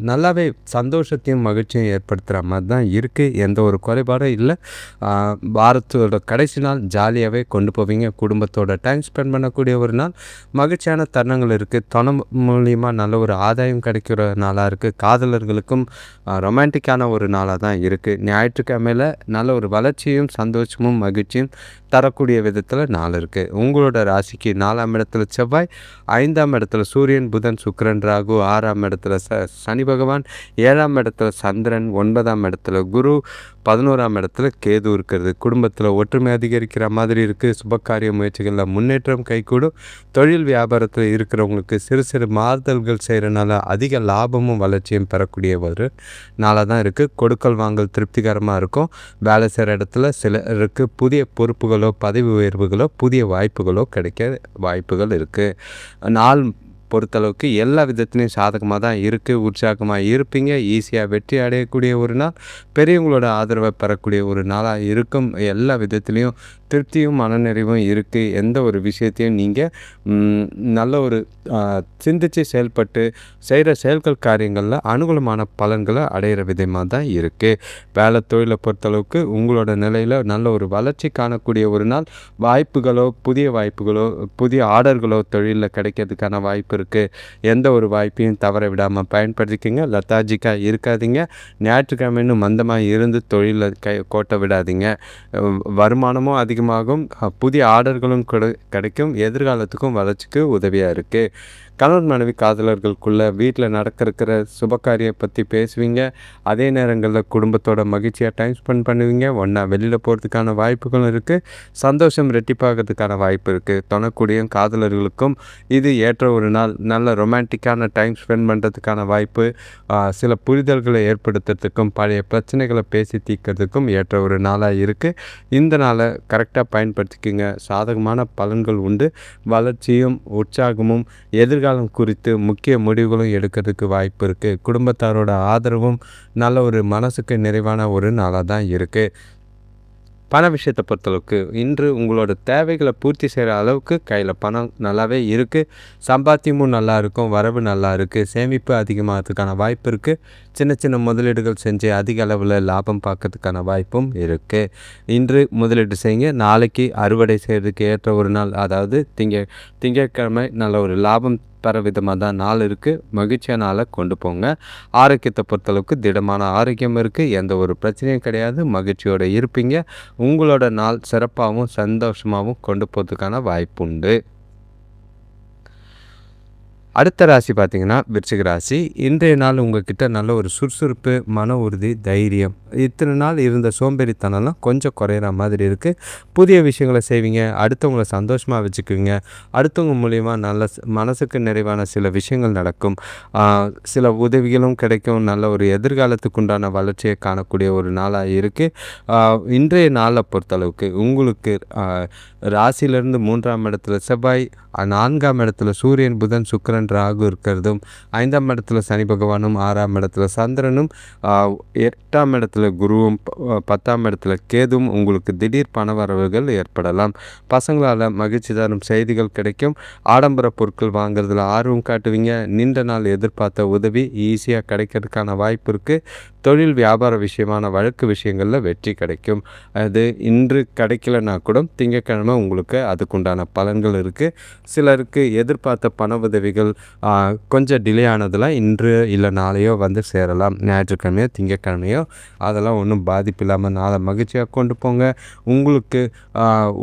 நல்லாவே சந்தோஷத்தையும் மகிழ்ச்சியும் ஏற்படுத்துகிற மாதிரி தான் இருக்குது. எந்த ஒரு குறைபாடும் இல்லை. வாரத்தோட கடைசி நாள் ஜாலியாகவே கொண்டு போவீங்க. குடும்பத்தோட டைம் ஸ்பெண்ட் பண்ணக்கூடிய ஒரு நாள். மகிழ்ச்சியான தருணங்கள் இருக்குது. தொணம் மூலியமாக நல்ல ஒரு ஆதாயம் கிடைக்கிற நாளாக இருக்குது. காதலர்களுக்கும் ரொமான்டிக்கான ஒரு நாளாக தான் இருக்குது. ஞாயிற்றுக்கிழமையில் நல்ல ஒரு வளர்ச்சியும் சந்தோஷமும் மகிழ்ச்சியும் தரக்கூடிய விதத்தில் நாள் இருக்குது. உங்களோட ராசிக்கு 4ஆம் இடத்துல செவ்வாய், 5ஆம் இடத்துல சூரியன், புதன், சுக்கிரன், ராகு, 6ஆம் இடத்துல சனி பகவான், 7ஆம் இடத்துல சந்திரன், 9ஆம் இடத்துல குரு, 11ஆம் இடத்துல கேது இருக்கிறது. குடும்பத்தில் ஒற்றுமை அதிகரிக்கிற மாதிரி இருக்குது. சுபகாரிய முயற்சிகளில் முன்னேற்றம் கைகூடும். தொழில் வியாபாரத்தில் இருக்கிறவங்களுக்கு சிறு சிறு மாறுதல்கள் செய்கிறனால அதிக லாபமும் வளர்ச்சியும் பெறக்கூடிய ஒரு நாளாக தான் இருக்குது. கொடுக்கல் வாங்கல் திருப்திகரமாக இருக்கும். வேலை செய்கிற இடத்துல சிலருக்கு புதிய பொறுப்புகளோ பதவி உயர்வுகளோ புதிய வாய்ப்புகளோ கிடைக்க வாய்ப்புகள் இருக்குது. நாள் பொறுத்தளவுக்கு எல்லா விதத்துலையும் சாதகமாக தான் இருக்குது. உற்சாகமாக இருப்பீங்க. ஈஸியாக வெற்றி அடையக்கூடிய ஒரு நாள். பெரியவங்களோட ஆதரவை பெறக்கூடிய ஒரு நாளாக இருக்கும். எல்லா விதத்துலேயும் திருப்தியும் மனநிறைவும் இருக்குது. எந்த ஒரு விஷயத்தையும் நீங்கள் நல்ல ஒரு சிந்தித்து செயல்பட்டு செய்கிற செயல்கள் காரியங்களில் அனுகூலமான பலன்களை அடையிற விதமாக தான் இருக்குது. வேலை தொழிலை பொறுத்தளவுக்கு உங்களோட நிலையில் நல்ல ஒரு வளர்ச்சி காணக்கூடிய ஒரு நாள். வாய்ப்புகளோ புதிய ஆர்டர்களோ தொழிலில் கிடைக்கிறதுக்கான வாய்ப்பு இருக்குது. எந்த ஒரு வாய்ப்பையும் தவற விடாமல் பயன்படுத்திக்கிங்க. லத்தாஜிக்காக இருக்காதீங்க. ஞாயிற்றுக்கிழமைன்னு மந்தமாக இருந்து தொழிலில் கோட்டை விடாதீங்க. வருமானமும் அதிகமாகும். புதிய ஆர்டர்களும் கிடைக்கும். எதிர்காலத்துக்கும் வளர்ச்சிக்கு உதவியாக இருக்குது. கணவன் மனைவி காதலர்களுக்குள்ளே வீட்டில் நடக்கிற சுபகாரியை பற்றி பேசுவீங்க. அதே நேரங்களில் குடும்பத்தோட மகிழ்ச்சியாக டைம் ஸ்பெண்ட் பண்ணுவீங்க. ஒன்றா வெளியில் போகிறதுக்கான வாய்ப்புகளும் இருக்குது. சந்தோஷம் ரெட்டிப்பாகிறதுக்கான வாய்ப்பு இருக்குது. தொணக்கூடிய காதலர்களுக்கும் இது ஏற்ற ஒரு நாள். நல்ல ரொமான்டிக்கான டைம் ஸ்பெண்ட் பண்ணுறதுக்கான வாய்ப்பு. சில புரிதல்களை ஏற்படுத்துறதுக்கும் பழைய பிரச்சனைகளை பேசி தீர்க்கிறதுக்கும் ஏற்ற ஒரு நாளாக இருக்குது. இந்த நாளை கரெக்டாக பயன்படுத்திக்கிங்க. சாதகமான பலன்கள் உண்டு. வளர்ச்சியும் உற்சாகமும் எதிர்காலம் குறித்து முக்கிய முடிவுகளும் எடுக்கிறதுக்கு வாய்ப்பு இருக்குது. குடும்பத்தாரோட ஆதரவும் நல்ல ஒரு மனசுக்கு நிறைவான ஒரு நாளாக தான் இருக்குது. பண விஷயத்தை பொறுத்தளவுக்கு இன்று உங்களோட தேவைகளை பூர்த்தி செய்கிற அளவுக்கு கையில் பணம் நல்லாவே இருக்குது. சம்பாத்தியமும் நல்லா இருக்கும். வரவு நல்லா இருக்குது. சேமிப்பு அதிகமாகிறதுக்கான வாய்ப்பு இருக்குது. சின்ன சின்ன முதலீடுகள் செஞ்சு அதிக அளவில் லாபம் பார்க்கறதுக்கான வாய்ப்பும் இருக்குது. இன்று முதலீடு செய்யுங்க. நாளைக்கு அறுவடை செய்கிறதுக்கு ஏற்ற ஒரு நாள். அதாவது திங்கட்கிழமை நல்ல ஒரு லாபம் பெற விதமாக தான் நாள் இருக்குது. மகிழ்ச்சியான நாளை கொண்டு போங்க. ஆரோக்கியத்தை பொறுத்தளவுக்கு திடமான ஆரோக்கியம் இருக்குது. எந்த ஒரு பிரச்சனையும் கிடையாது. மகிழ்ச்சியோடு இருப்பீங்க. உங்களோட நாள் சிறப்பாகவும் சந்தோஷமாகவும் கொண்டு போகிறதுக்கான வாய்ப்பு உண்டு. அடுத்த ராசி பார்த்தீங்கன்னா விருச்சிக ராசி. இன்றைய நாள் உங்ககிட்ட நல்ல ஒரு சுறுசுறுப்பு, மன உறுதி, தைரியம் இத்தனை நாள் இருந்த சோம்பேறித்தனம்லாம் கொஞ்சம் குறையிற மாதிரி இருக்குது. புதிய விஷயங்களை செய்வீங்க, அடுத்தவங்கள சந்தோஷமாக வச்சுக்குவீங்க, அடுத்தவங்க மூலிமா நல்ல மனசுக்கு நிறைவான சில விஷயங்கள் நடக்கும், சில உதவிகளும் கிடைக்கும், நல்ல ஒரு எதிர்காலத்துக்கு உண்டான வளர்ச்சியை காணக்கூடிய ஒரு நாளாக இருக்குது. இன்றைய நாளை பொறுத்தளவுக்கு உங்களுக்கு ராசியிலிருந்து 3ஆம் இடத்துல செவ்வாய், 4ஆம் இடத்துல சூரியன், புதன், சுக்கிரன், ராகு இருக்கிறதும், 5ஆம் இடத்துல சனி பகவானும், 6ஆம் இடத்துல சந்திரனும், 8ஆம் இடத்துல குருவும், 10ஆம் இடத்துல கேதுவும் உங்களுக்கு திடீர் பணவரவுகள் ஏற்படலாம். பசங்களால் மகிழ்ச்சி தரும் செய்திகள் கிடைக்கும். ஆடம்பர பொருட்கள் வாங்குறதுல ஆர்வம் காட்டுவீங்க. நீண்ட நாள் எதிர்பார்த்த உதவி ஈஸியாக கிடைக்கிறதுக்கான வாய்ப்பு இருக்குது. தொழில் வியாபார விஷயமான வழக்கு விஷயங்களில் வெற்றி கிடைக்கும். அது இன்று கிடைக்கலனா கூட திங்கட்கிழமை உங்களுக்கு அதுக்குண்டான பலன்கள் இருக்குது. சிலருக்கு எதிர்பார்த்த பண உதவிகள் கொஞ்சம் டிலே ஆனதெல்லாம் இன்று இல்லை நாளையோ வந்து சேரலாம். ஞாயிற்றுக்கிழமையோ திங்கட்கிழமையோ அதெல்லாம் ஒன்றும் பாதிப்பு இல்லாமல் நாளை மகிழ்ச்சியாக கொண்டு போங்க. உங்களுக்கு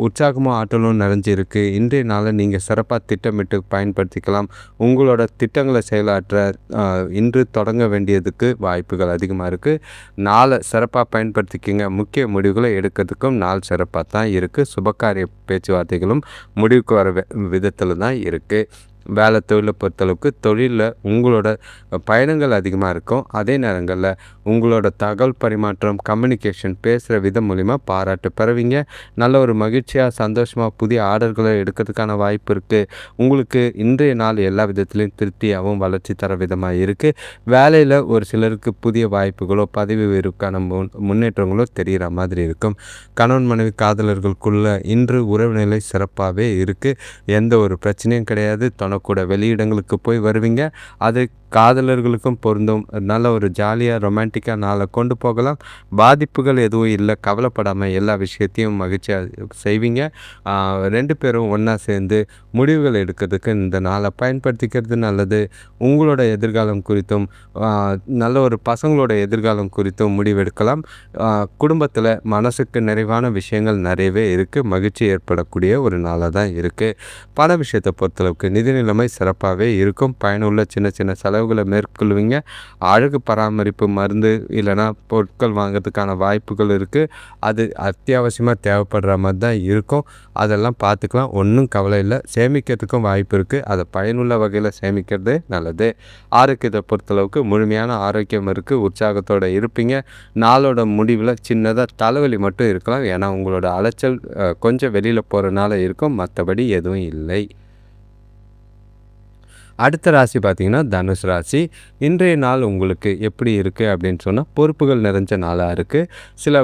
உற்சாகமும் ஆற்றலும் நிறைஞ்சிருக்கு. இன்றைய நாளை நீங்கள் சிறப்பாக திட்டமிட்டு பயன்படுத்திக்கலாம். உங்களோட திட்டங்களை செயலாற்ற இன்று தொடங்க வேண்டியதுக்கு வாய்ப்புகள் அதிகமாக இருக்குது. நாளை சிறப்பாக பயன்படுத்திக்கிங்க. முக்கிய முடிவுகளை எடுக்கிறதுக்கும் நாள் சிறப்பாக தான் இருக்குது. சுபகாரிய பேச்சுவார்த்தைகளும் முடிவுக்கு வர விதத்தில் தான் இருக்குது. வேலை தொழிலை பொறுத்தளவுக்கு தொழிலில் உங்களோட பயணங்கள் அதிகமாக இருக்கும். அதே நேரங்களில் உங்களோட தகவல் பரிமாற்றம், கம்யூனிகேஷன், பேசுகிற விதம் மூலிமா பாராட்டு பெறுவீங்க. நல்ல ஒரு மகிழ்ச்சியாக சந்தோஷமாக புதிய ஆர்டர்களை எடுக்கிறதுக்கான வாய்ப்பு இருக்குது. உங்களுக்கு இன்றைய நாள் எல்லா விதத்துலேயும் திருப்தியாகவும் வளர்ச்சி தர விதமாக இருக்குது. வேலையில் ஒரு சிலருக்கு புதிய வாய்ப்புகளோ பதவி உயர்வுக்கான முன்னேற்றங்களோ தெரிகிற மாதிரி இருக்கும். கணவன் மனைவி காதலர்களுக்குள்ள இன்று உறவு நிலை சிறப்பாகவே இருக்குது. எந்த ஒரு பிரச்சனையும் கிடையாது. கூட வெளியிடங்களுக்கு போய் வருவீங்க. அது காதலர்களுக்கும் பொருந்தும். நல்ல ஒரு ஜாலியாக ரொமான்டிக்காக நாளை கொண்டு போகலாம். பாதிப்புகள் எதுவும் இல்லை. கவலைப்படாமல் எல்லா விஷயத்தையும் மகிழ்ச்சியாக செய்வீங்க. 2 பேரும் ஒன்றா சேர்ந்து முடிவுகள் எடுக்கிறதுக்கு இந்த நாளை பயன்படுத்திக்கிறது நல்லது. உங்களோட எதிர்காலம் குறித்தும் நல்ல ஒரு பசங்களோட எதிர்காலம் குறித்தும் முடிவெடுக்கலாம். குடும்பத்தில் மனசுக்கு நிறைவான விஷயங்கள் நிறையவே இருக்குது. மகிழ்ச்சி ஏற்படக்கூடிய ஒரு நாளாக தான் இருக்குது. பண விஷயத்தை பொறுத்தளவுக்கு நிதி நிலைமை சிறப்பாகவே இருக்கும். பயனுள்ள சின்ன சின்ன செலவுகளை மேற்கொள்வீங்க. அழகு பராமரிப்பு மருந்து இல்லைனா பொருட்கள் வாங்கிறதுக்கான வாய்ப்புகள் இருக்குது. அது அத்தியாவசியமாக தேவைப்படுற மாதிரி தான் இருக்கும். அதெல்லாம் பார்த்துக்கலாம். ஒன்றும் கவலை இல்லை. சேமிக்கிறதுக்கும் வாய்ப்பு இருக்குது. அதை பயனுள்ள வகையில் சேமிக்கிறது நல்லது. ஆரோக்கியத்தை பொறுத்தளவுக்கு முழுமையான ஆரோக்கியம் இருக்குது. உற்சாகத்தோடு இருப்பீங்க. நாளோட முடிவில் சின்னதாக தலைவலி மட்டும் இருக்கலாம். ஏன்னா உங்களோட அலைச்சல் கொஞ்சம் வெளியில் போகிறனால இருக்கும். மற்றபடி எதுவும் இல்லை. அடுத்த ராசி பார்த்திங்கன்னா தனுசு ராசி. இன்றைய நாள் உங்களுக்கு எப்படி இருக்குது அப்படின்னு சொன்னால் பொறுப்புகள் நிறைஞ்ச நாளாக இருக்குது. சில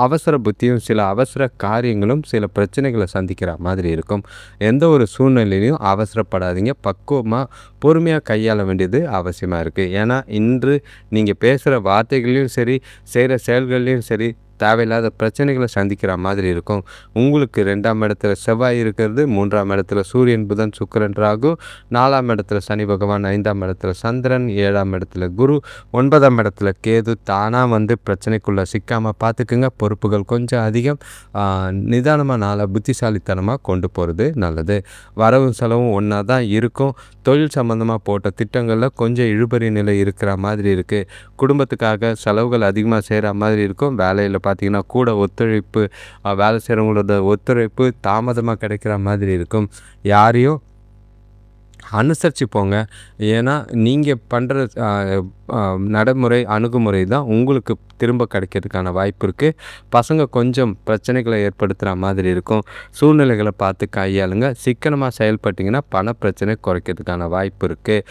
அவசர புத்தியும் சில அவசர காரியங்களும் சில பிரச்சனைகளை சந்திக்கிற மாதிரி இருக்கும். எந்த ஒரு சூழ்நிலையிலையும் அவசரப்படாதீங்க. பக்குவமாக பொறுமையாக கையாள வேண்டியது அவசியமாக இருக்குது. ஏன்னா இன்று நீங்கள் பேசுகிற வார்த்தைகளையும் சரி செய்கிற செயல்கள்லையும் சரி தேவையில்லாத பிரச்சனைகளை சந்திக்கிற மாதிரி இருக்கும். உங்களுக்கு 2ஆம் இடத்துல செவ்வாய் இருக்கிறது, 3ஆம் இடத்துல சூரியன், புதன், சுக்கிரன், ராகு, 4ஆம் இடத்துல சனி பகவான், 5ஆம் இடத்துல சந்திரன், 7ஆம் இடத்துல குரு, 9ஆம் இடத்துல கேது. தானாக வந்து பிரச்சனைக்குள்ளே சிக்காமல் பார்த்துக்குங்க. பொறுப்புகள் கொஞ்சம் அதிகம். நிதானமாக நாளை புத்திசாலித்தனமாக கொண்டு போகிறது நல்லது. வரவும் செலவும் ஒன்றா தான் இருக்கும். தொழில் சம்மந்தமாக போட்ட திட்டங்களில் கொஞ்சம் இழுபறி நிலை இருக்கிற மாதிரி இருக்குது. குடும்பத்துக்காக செலவுகள் அதிகமாக செய்கிற மாதிரி இருக்கும். வேலையில் பார்த்திங்கன்னா கூட ஒத்துழைப்பு, வேலை செய்கிறவங்களோட ஒத்துழைப்பு தாமதமாக கிடைக்கிற மாதிரி இருக்கும். யாரையும் அனுசரித்து போங்க. ஏன்னா நீங்கள் பண்ணுற நடைமுறை அணுகுமுறை தான் உங்களுக்கு திரும்ப கிடைக்கிறதுக்கான வாய்ப்பு இருக்குது. பசங்க கொஞ்சம் பிரச்சனைகளை ஏற்படுத்துகிற மாதிரி இருக்கும். சூழ்நிலைகளை பார்த்து கையாளுங்க. சிக்கனமாக செயல்பட்டிங்கன்னா பண பிரச்சனை குறைக்கிறதுக்கான வாய்ப்பு இருக்குது.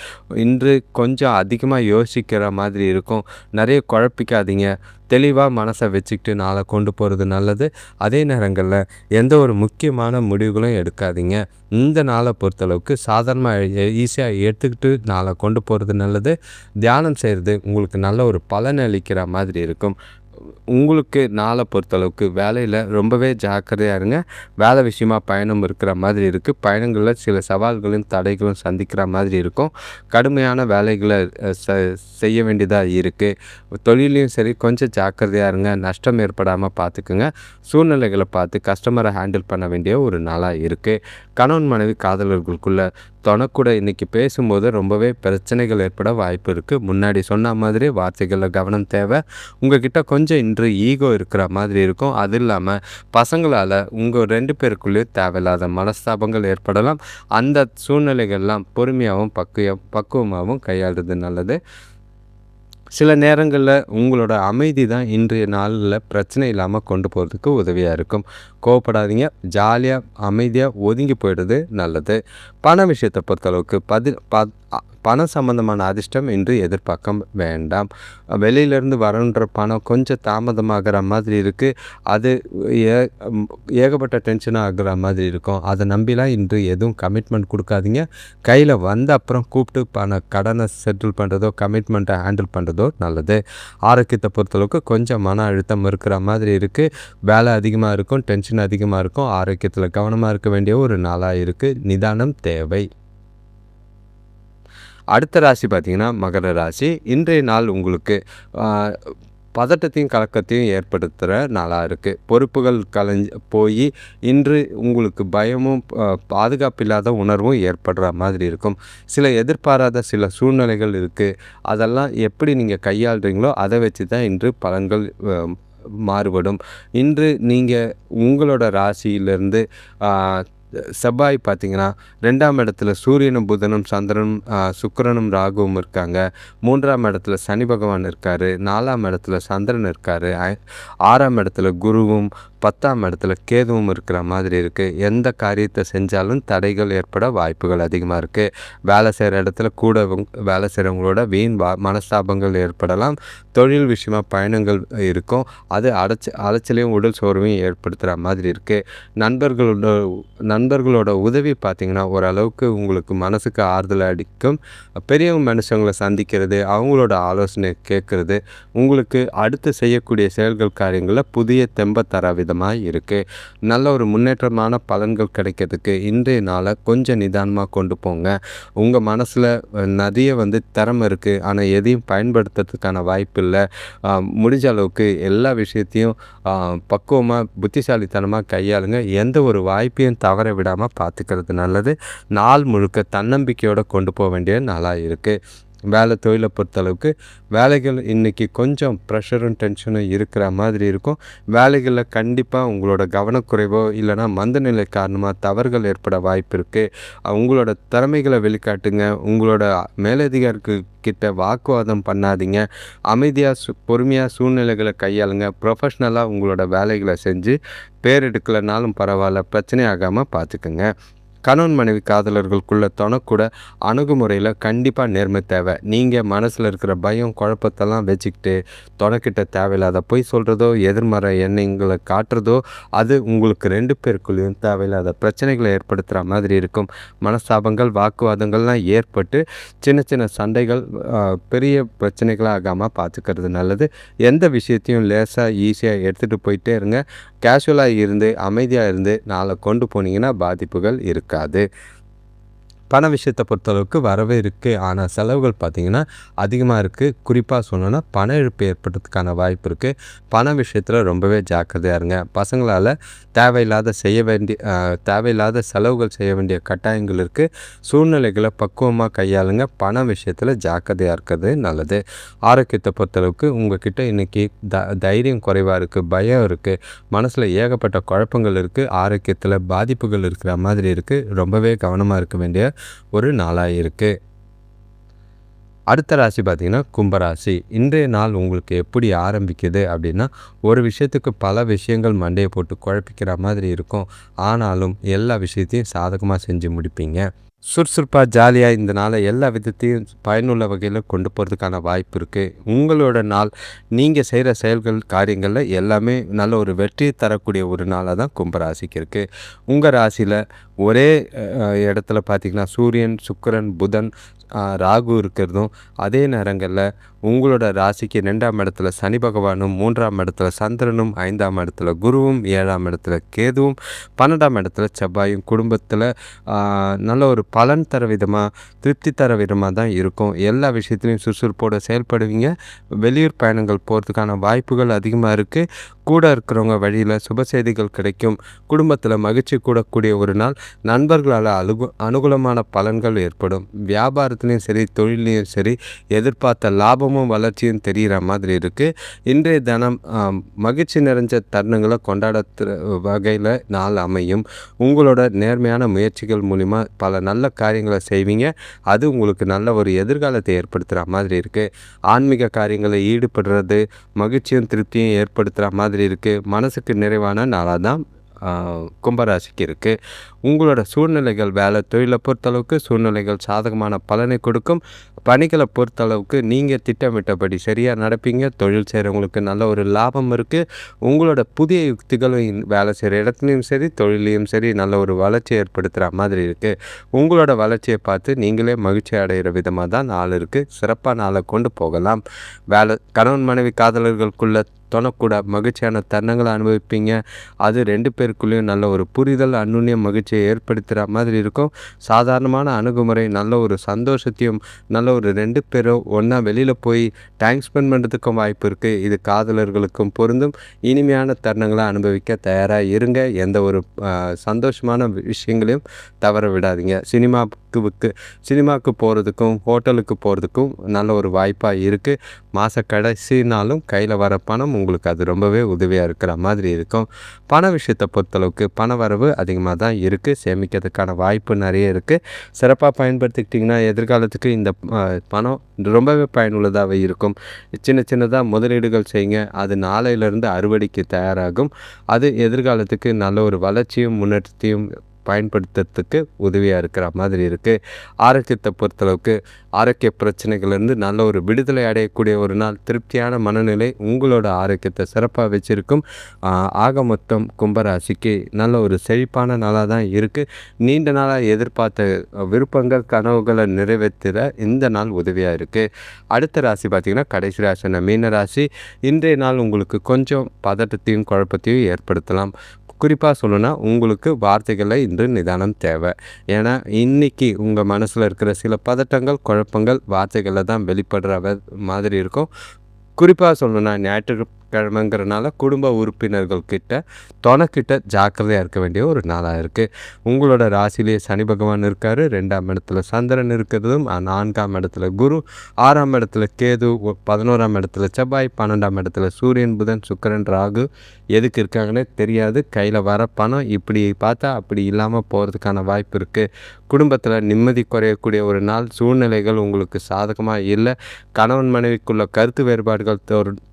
இன்று கொஞ்சம் அதிகமாக யோசிக்கிற மாதிரி இருக்கும். நிறைய குழப்பிக்காதீங்க. தெளிவாக மனசை வச்சுக்கிட்டு நாளை கொண்டு போகிறது நல்லது. அதே நேரங்களில் எந்த ஒரு முக்கியமான முடிவுகளும் எடுக்காதீங்க. இந்த நாளை பொறுத்தளவுக்கு சாதாரணமாக ஈஸியாக எடுத்துக்கிட்டு நாளை கொண்டு போகிறது நல்லது. தியானம் செய்கிறது உங்களுக்கு நல்ல ஒரு பலன் அளிக்கிற மாதிரி இருக்கும். உங்களுக்கு நாளை பொறுத்தளவுக்கு வேலையில் ரொம்பவே ஜாக்கிரதையாக இருங்க. வேலை விஷயமா பயணம் இருக்கிற மாதிரி இருக்குது. பயணங்களில் சில சவால்களும் தடைகளும் சந்திக்கிற மாதிரி இருக்கும். கடுமையான வேலைகளை செய்ய வேண்டியதாக இருக்குது. தொழிலையும் சரி கொஞ்சம் ஜாக்கிரதையாக இருங்க. நஷ்டம் ஏற்படாமல் பார்த்துக்குங்க. சூழ்நிலைகளை பார்த்து கஸ்டமரை ஹேண்டில் பண்ண வேண்டிய ஒரு நாளாக இருக்குது. கணவன் மனைவி காதலர்களுக்குள்ள தொணக்கூட இன்றைக்கி பேசும்போது ரொம்பவே பிரச்சனைகள் ஏற்பட வாய்ப்பு இருக்குது. முன்னாடி சொன்ன மாதிரி வார்த்தைகளில் கவனம் தேவை. உங்ககிட்ட கொஞ்சம் இன்று ஈகோ இருக்கிற மாதிரி இருக்கும். அது இல்லாமல் பசங்களால் உங்கள் 2 பேருக்குள்ளேயும் தேவையில்லாத மனஸ்தாபங்கள் ஏற்படலாம். அந்த சூழ்நிலைகள்லாம் பொறுமையாகவும் பக்குவமாகவும் கையாளுறது நல்லது. சில நேரங்களில் உங்களோட அமைதி தான் இன்றைய நாளில் பிரச்சனை இல்லாமல் கொண்டு போகிறதுக்கு உதவியாக இருக்கும். கோவப்படாதீங்க, ஜாலியாக அமைதியாக ஒதுங்கி போயிடுறது நல்லது. பண விஷயத்தை பொறுத்தளவுக்கு பணம் சம்பந்தமான அதிர்ஷ்டம் இன்று எதிர்பார்க்க வேண்டாம். வெளியிலேருந்து வரன்ற பணம் கொஞ்சம் தாமதமாகிற மாதிரி இருக்குது. அது ஏ ஏகப்பட்ட டென்ஷன் ஆகிற மாதிரி இருக்கும். அதை நம்பிலாம் இன்று எதுவும் கமிட்மெண்ட் கொடுக்காதீங்க. கையில் வந்த அப்புறம் கூப்பிட்டு கடனை செட்டில் பண்ணுறதோ கமிட்மெண்ட்டை ஹேண்டில் பண்ணுறதோ நல்லது. ஆரோக்கியத்தை பொறுத்தளவுக்கு கொஞ்சம் மன அழுத்தம் இருக்கிற மாதிரி இருக்குது. வேலை அதிகமாக இருக்கும், டென்ஷன் அதிகமாக இருக்கும். ஆரோக்கியத்தில் கவனமாக இருக்க வேண்டிய ஒரு நாளாக இருக்குது. நிதானம் தேவை. அடுத்த ராசி பார்த்திங்கன்னா மகர ராசி. இன்றைய நாள் உங்களுக்கு பதட்டத்தையும் கலக்கத்தையும் ஏற்படுத்துகிற நாளாக இருக்குது. பொறுப்புகள் போய் இன்று உங்களுக்கு பயமும் பாதுகாப்பு இல்லாத உணர்வும் ஏற்படுற மாதிரி இருக்கும். சில எதிர்பாராத சில சூழ்நிலைகள் இருக்குது. அதெல்லாம் எப்படி நீங்கள் கையாளுறீங்களோ அதை வச்சு தான் இன்று பலன்கள் மாறுபடும். இன்று நீங்கள் உங்களோட ராசியிலிருந்து செவ்வாய் பார்த்திங்கன்னா 2ஆம் இடத்துல சூரியனும் புதனும் சந்திரனும் சுக்கிரனும் ராகுவும் இருக்காங்க. 3ஆம் இடத்துல சனி பகவான் இருக்கார். 4ஆம் இடத்துல சந்திரன் இருக்கார். 6ஆம் இடத்துல குருவும் 10ஆம் இடத்துல கேதுவும் இருக்கிற மாதிரி இருக்குது. எந்த காரியத்தை செஞ்சாலும் தடைகள் ஏற்பட வாய்ப்புகள் அதிகமாக இருக்குது. வேலை செய்கிற இடத்துல கூட வேலை செய்கிறவங்களோட வீண் மனஸ்தாபங்கள் ஏற்படலாம். தொழில் விஷயமாக பயணங்கள் இருக்கும். அது அலைச்சலையும் உடல் சோர்வையும் ஏற்படுத்துகிற மாதிரி இருக்குது. நண்பர்களோட உதவி பார்த்திங்கன்னா ஓரளவுக்கு உங்களுக்கு மனசுக்கு ஆறுதல் அளிக்கும். பெரியவங்க மனுஷங்களை சந்திக்கிறது, அவங்களோட ஆலோசனை கேட்குறது உங்களுக்கு அடுத்து செய்யக்கூடிய செயல்கள் காரியங்களில் புதிய தெம்ப தர விதமாக இருக்குது. நல்ல ஒரு முன்னேற்றமான பலன்கள் கிடைக்கிறதுக்கு இன்றைய நாளை கொஞ்சம் நிதானமாக கொண்டு போங்க. உங்கள் மனசில் நிறைய திறமை இருக்குது, ஆனால் எதையும் பயன்படுத்துறதுக்கான வாய்ப்பு இல்லை. முடிஞ்ச அளவுக்கு எல்லா விஷயத்தையும் பக்குவமாக புத்திசாலித்தனமாக கையாளுங்க. எந்த ஒரு வாய்ப்பையும் தவற விடாமல் பார்த்துக்கிறது நல்லது. நாள் முழுக்க தன்னம்பிக்கையோடு கொண்டு போக வேண்டிய நாளாக இருக்குது. வேலை தொழிலை பொறுத்தளவுக்கு வேலைகள் இன்றைக்கி கொஞ்சம் ப்ரெஷரும் டென்ஷனும் இருக்கிற மாதிரி இருக்கும். வேலைகளில் கண்டிப்பாக உங்களோட கவனக்குறைவோ இல்லைனா மந்தநிலை காரணமாக தவறுகள் ஏற்பட வாய்ப்பு இருக்குது. உங்களோட திறமைகளை வெளிக்காட்டுங்க. உங்களோட மேலதிகாரிகிட்ட வாக்குவாதம் பண்ணாதீங்க. அமைதியாக பொறுமையாக சூழ்நிலைகளை கையாளுங்க. ப்ரொஃபஷ்னலாக உங்களோட வேலைகளை செஞ்சு பேர் எடுக்கலைனாலும் பரவாயில்ல, பிரச்சனை ஆகாமல் பார்த்துக்குங்க. கணவன் மனைவி காதலர்களுக்குள்ள தொணக்கூட அணுகுமுறையில் கண்டிப்பாக நேர்மை தேவை. நீங்கள் மனசில் இருக்கிற பயம் குழப்பத்தெல்லாம் வச்சுக்கிட்டு தொணக்கிட்ட தேவையில்லாத பொய் சொல்கிறதோ எதிர்மறை எண்ணங்களை காட்டுறதோ அது உங்களுக்கு 2 பேருக்குள்ளேயும் தேவையில்லாத பிரச்சனைகளை ஏற்படுத்துகிற மாதிரி இருக்கும். மனஸ்தாபங்கள் வாக்குவாதங்கள்லாம் ஏற்பட்டு சின்ன சின்ன சண்டைகள் பெரிய பிரச்சனைகளாக ஆகாமல் பார்த்துக்கிறது நல்லது. எந்த விஷயத்தையும் லேசாக ஈஸியாக எடுத்துகிட்டு போயிட்டே இருங்க. கேஷுவலாக இருந்து அமைதியாக இருந்து நாளை கொண்டு போனீங்கன்னா பாதிப்புகள் இருக்காது. பண விஷயத்தை பொறுத்தளவுக்கு வரவே இருக்குது, ஆனால் செலவுகள் பார்த்திங்கன்னா அதிகமாக இருக்குது. குறிப்பாக சொல்லணுன்னா பண இழப்பு ஏற்படுறதுக்கான வாய்ப்பு இருக்குது. பண விஷயத்தில் ரொம்பவே ஜாக்கிரதையாக இருங்க. பசங்களால் தேவையில்லாத செலவுகள் செய்ய வேண்டிய கட்டாயங்கள் இருக்குது. சூழ்நிலைகளை பக்குவமாக கையாளுங்க. பண விஷயத்தில் ஜாக்கிரதையாக இருக்கிறது நல்லது. ஆரோக்கியத்தை பொறுத்தளவுக்கு உங்கள்கிட்ட இன்றைக்கி தைரியம் குறைவாக இருக்குது, பயம் இருக்குது, மனசில் ஏகப்பட்ட குழப்பங்கள் இருக்குது, ஆரோக்கியத்தில் பாதிப்புகள் இருக்கிற மாதிரி இருக்குது. ரொம்பவே கவனமாக இருக்க வேண்டிய ஒரு நாளாக இருக்குது. அடுத்த ராசி பார்த்திங்கன்னா கும்பராசி. இன்றைய நாள் உங்களுக்கு எப்படி ஆரம்பிக்குது அப்படின்னா, ஒரு விஷயத்துக்கு பல விஷயங்கள் மண்டையை போட்டு குழப்பிக்கிற மாதிரி இருக்கும். ஆனாலும் எல்லா விஷயத்தையும் சாதகமாக செஞ்சு முடிப்பீங்க. சுறுசுறுப்பாக ஜாலியாக இந்த நாளை எல்லா விதத்தையும் பயனுள்ள வகையில் கொண்டு போகிறதுக்கான வாய்ப்பு இருக்குது. உங்களோட நாள் நீங்கள் செய்கிற செயல்கள் காரியங்களில் எல்லாமே நல்ல ஒரு வெற்றியை தரக்கூடிய ஒரு நாளாக தான் கும்பராசிக்கு இருக்குது. உங்கள் ராசியில் ஒரே இடத்துல பார்த்திங்கன்னா சூரியன் சுக்கிரன் புதன் ராகு இருக்கிறதும் அதே நேரங்களில் உங்களோட ராசிக்கு 2ஆம் இடத்துல சனி பகவானும், 3ஆம் இடத்துல சந்திரனும், 5ஆம் இடத்துல குருவும், 7ஆம் இடத்துல கேதுவும், 12ஆம் இடத்துல செவ்வாயும் குடும்பத்தில் நல்ல ஒரு பலன் தர விதமாக, திருப்தி தர விதமாக தான் இருக்கும். எல்லா விஷயத்துலையும் சுறுசுறுப்போடு செயல்படுவீங்க. வெளியூர் பயணங்கள் போகிறதுக்கான வாய்ப்புகள் அதிகமாக இருக்குது. கூட இருக்கிறவங்க வழியில் சுப செய்திகள் கிடைக்கும். குடும்பத்தில் மகிழ்ச்சி கூடக்கூடிய ஒரு நாள். நண்பர்களால் அனுகூலமான பலன்கள் ஏற்படும். வியாபாரத்துலேயும் சரி, தொழிலையும் சரி, எதிர்பார்த்த லாபமும் வளர்ச்சியும் தெரிகிற மாதிரி இருக்குது. இன்றைய தினம் மகிழ்ச்சி நிறைஞ்ச தருணங்களை கொண்டாட வகையில் நாள் அமையும். உங்களோட நேர்மையான முயற்சிகள் மூலிமா பல நல்ல காரியங்களை செய்வீங்க. அது உங்களுக்கு நல்ல ஒரு எதிர்காலத்தை ஏற்படுத்துகிற மாதிரி இருக்குது. ஆன்மீக காரியங்களில் ஈடுபடுறது மகிழ்ச்சியும் திருப்தியும் ஏற்படுத்துகிற மாதிரி இருக்குது. மனசுக்கு நிறைவான நாளாக தான் கும்பராசிக்கு இருக்குது. உங்களோட சூழ்நிலைகள் வேலை தொழிலை பொறுத்தளவுக்கு சூழ்நிலைகள் சாதகமான பலனை கொடுக்கும். பணிகளை பொறுத்தளவுக்கு நீங்கள் திட்டமிட்டபடி சரியாக நடப்பீங்க. தொழில் செய்கிறவங்களுக்கு நல்ல ஒரு லாபம் இருக்குது. உங்களோட புதிய யுக்திகளும் வேலை செய்கிற இடத்துலையும் சரி, தொழிலையும் சரி நல்ல ஒரு வளர்ச்சி ஏற்படுத்துகிற மாதிரி இருக்குது. உங்களோட வளர்ச்சியை பார்த்து நீங்களே மகிழ்ச்சி அடைகிற விதமாக தான் நாள் இருக்குது. சிறப்பாக நாளை கொண்டு போகலாம். கணவன் மனைவி காதலர்களுக்குள்ள தொணக்கூட மகிழ்ச்சியான தருணங்களை அனுபவிப்பீங்க. அது 2 பேருக்குள்ளேயும் நல்ல ஒரு புரிதல், அந்யுன்யம், மகிழ்ச்சியை ஏற்படுத்துகிற மாதிரி இருக்கும். சாதாரணமான அணுகுமுறை நல்ல ஒரு சந்தோஷத்தையும், நல்ல ஒரு 2 பேரும் ஒன்றா வெளியில் போய் டைம் ஸ்பெண்ட் பண்ணுறதுக்கும் வாய்ப்பு இருக்குது. இது காதலர்களுக்கும் பொருந்தும். இனிமையான தருணங்களை அனுபவிக்க தயாராக இருங்க. எந்த ஒரு சந்தோஷமான விஷயங்களையும் தவற விடாதீங்க. சினிமாவுக்கு போகிறதுக்கும் ஹோட்டலுக்கு போகிறதுக்கும் நல்ல ஒரு வாய்ப்பாக இருக்குது. மாத கடைசி நாளும் கையில் வர பணம் உங்களுக்கு அது ரொம்பவே உதவியாக இருக்கிற மாதிரி இருக்கும். பண விஷயத்தை பொறுத்தளவுக்கு பண வரவு அதிகமாக தான் இருக்குது. சேமிக்கிறதுக்கான வாய்ப்பு நிறைய இருக்குது. சிறப்பாக பயன்படுத்திக்கிட்டிங்கன்னா எதிர்காலத்துக்கு இந்த பணம் ரொம்பவே பயனுள்ளதாக இருக்கும். சின்னதாக முதலீடுகள் செய்யுங்க. அது நாளையிலிருந்து அறுவடைக்கு தயாராகும். அது எதிர்காலத்துக்கு நல்ல ஒரு வளர்ச்சியும் முன்னேற்றத்தையும் பயன்படுத்துறதுக்கு உதவியாக இருக்கிற மாதிரி இருக்குது. ஆரோக்கியத்தை பொறுத்தளவுக்கு ஆரோக்கிய பிரச்சனைகள்லேருந்து நல்ல ஒரு விடுதலை அடையக்கூடிய ஒரு நாள். திருப்தியான மனநிலை உங்களோட ஆரோக்கியத்தை சிறப்பாக வச்சுருக்கும். ஆக மொத்தம் கும்பராசிக்கு நல்ல ஒரு செழிப்பான நாளாக தான் இருக்குது. நீண்ட நாளாக எதிர்பார்த்த விருப்பங்கள் கனவுகளை நிறைவேற்றுற இந்த நாள் உதவியாக இருக்குது. அடுத்த ராசி பார்த்திங்கன்னா கடைசி ராசின மீன ராசி. இன்றைய நாள் உங்களுக்கு கொஞ்சம் பதட்டத்தையும் குழப்பத்தையும் ஏற்படுத்தலாம். குறிப்பாக சொல்லணும்னா உங்களுக்கு வார்த்தைகளில் இன்று நிதானம் தேவை. ஏன்னா இன்றைக்கி உங்கள் மனசில் இருக்கிற சில பதட்டங்கள், குழப்பங்கள் வார்த்தைகளில் தான் வெளிப்படுற மாதிரி இருக்கும். குறிப்பாக சொல்லணும்னா ஞாயிற்றுக்கிழமைங்கிறனால குடும்ப உறுப்பினர்கள் கிட்ட ஜாக்கிரதையாக இருக்க வேண்டிய ஒரு நாளாக இருக்குது. உங்களோட ராசிலேயே சனி பகவான் இருக்கார். 2ஆம் இடத்துல சந்திரன் இருக்கிறதும், 4ஆம் இடத்துல குரு, 6ஆம் இடத்துல கேது, 11ஆம் இடத்துல செவ்வாய், 12ஆம் இடத்துல சூரியன், புதன், சுக்கிரன், ராகு எதுக்கு இருக்காங்கன்னே தெரியாது. கையில் வர பணம் இப்படி பார்த்தா அப்படி இல்லாமல் போகிறதுக்கான வாய்ப்பு இருக்குது. குடும்பத்தில் நிம்மதி குறையக்கூடிய ஒரு நாள். சூழ்நிலைகள் உங்களுக்கு சாதகமாக இல்லை. கணவன் மனைவிக்குள்ள கருத்து வேறுபாடுகள்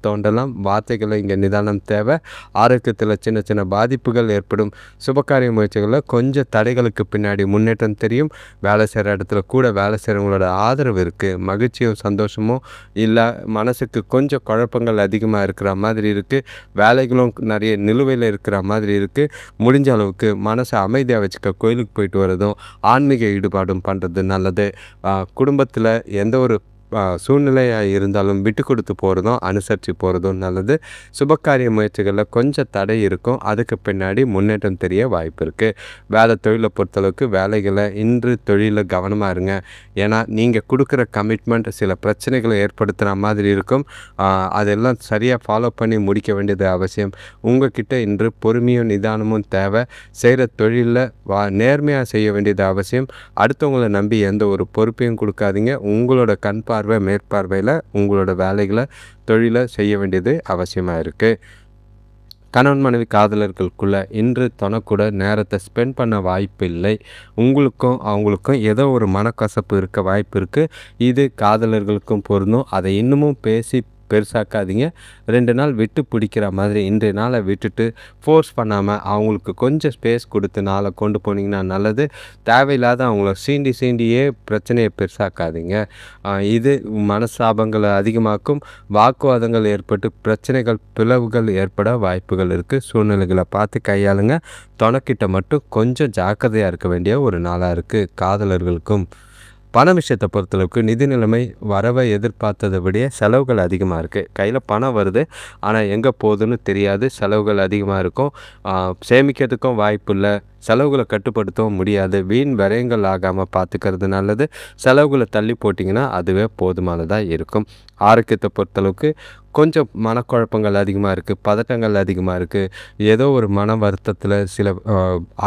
தோன்றலாம். வார்த்தைகளை இங்கே நிதானம் தேவை. ஆரோக்கியத்தில் சின்ன பாதிப்புகள் ஏற்படும். சுபகாரிய முயற்சிகளில் கொஞ்சம் தடைகளுக்கு பின்னாடி முன்னேற்றம் தெரியும். வேலை செய்கிற இடத்துல கூட வேலை செய்கிறவங்களோட ஆதரவு இருக்குது. மகிழ்ச்சியும் சந்தோஷமும் இல்லை. மனசுக்கு கொஞ்சம் குழப்பங்கள் அதிகமாக இருக்கிற மாதிரி இருக்குது. வேலைகளும் நிறைய நிலுவையில் இருக்கிற மாதிரி இருக்குது. முடிஞ்ச அளவுக்கு மனசை அமைதியாக வச்சுக்க கோயிலுக்கு போயிட்டு வரதும் ஆன்மீக ஈடுபாடும் பண்ணுறது நல்லது. குடும்பத்தில் எந்த ஒரு சூழ்நிலையாக இருந்தாலும் விட்டு கொடுத்து போகிறதும் அனுசரித்து போகிறதும் நல்லது. சுபகாரிய முயற்சிகளில் கொஞ்சம் தடை இருக்கும். அதுக்கு பின்னாடி முன்னேற்றம் தெரிய வாய்ப்பு இருக்குது. வேலை தொழிலை பொறுத்தளவுக்கு வேலைகளை இன்று தொழிலில் கவனமாக இருங்க. ஏன்னா நீங்கள் கொடுக்குற கமிட்மெண்ட் சில பிரச்சனைகளை ஏற்படுத்துகிற மாதிரி இருக்கும். அதெல்லாம் சரியாக ஃபாலோ பண்ணி முடிக்க வேண்டியது அவசியம். உங்கள்கிட்ட இன்று பொறுமையும் நிதானமும் தேவை. செய்கிற தொழிலில் நேர்மையாக செய்ய வேண்டியது அவசியம். அடுத்தவங்களை நம்பி எந்த ஒரு பொறுப்பையும் கொடுக்காதீங்க. உங்களோட கண் மேற்பார்வையில் உங்களோட வேலைகளை தொழிலை செய்ய வேண்டியது அவசியமாக இருக்குது. கணவன் மனைவி காதலர்களுக்குள்ள இன்று தனக்கூட நேரத்தை ஸ்பெண்ட் பண்ண வாய்ப்பு இல்லை. உங்களுக்கும் அவங்களுக்கும் ஏதோ ஒரு மனக்கசப்பு இருக்க வாய்ப்பு இருக்குது. இது காதலர்களுக்கும் பொருந்தும். அதை இன்னமும் பேசி பெருசாக்காதீங்க. 2 நாள் விட்டு பிடிக்கிற மாதிரி இன்றைய நாளை விட்டுட்டு ஃபோர்ஸ் பண்ணாமல் அவங்களுக்கு கொஞ்சம் ஸ்பேஸ் கொடுத்து நாளை கொண்டு போனீங்கன்னா நல்லது. தேவையில்லாத அவங்கள சீண்டியே பிரச்சனையை பெருசாக்காதீங்க. இது மனஸ்தாபங்களை அதிகமாக்கும். வாக்குவாதங்கள் ஏற்பட்டு பிரச்சனைகள், பிளவுகள் ஏற்பட வாய்ப்புகள் இருக்குது. சூழ்நிலைகளை பார்த்து கையாளுங்க. தொணக்கிட்ட மட்டும் கொஞ்சம் ஜாக்கிரதையாக இருக்க வேண்டிய ஒரு நாளாக இருக்குது காதலர்களுக்கும். பண விஷயத்தை பொறுத்தளவுக்கு நிதி நிலைமை வரவை எதிர்பார்த்ததை விட செலவுகள் அதிகமாக இருக்குது. கையில் பணம் வருது, ஆனால் எங்கே போகுதுன்னு தெரியாது. செலவுகள் அதிகமாக இருக்கும். சேமிக்கிறதுக்கும் வாய்ப்பு இல்லை. செலவுகளை கட்டுப்படுத்தவும் முடியாது. வீண் விரயங்கள் ஆகாமல் பார்த்துக்கிறது நல்லது. செலவுகளை தள்ளி போட்டிங்கன்னா அதுவே போதுமானதாக இருக்கும். ஆரோக்கியத்தை பொறுத்தளவுக்கு கொஞ்சம் மனக்குழப்பங்கள் அதிகமாக இருக்குது, பதட்டங்கள் அதிகமாக இருக்குது. ஏதோ ஒரு மன வருத்தத்தில் சில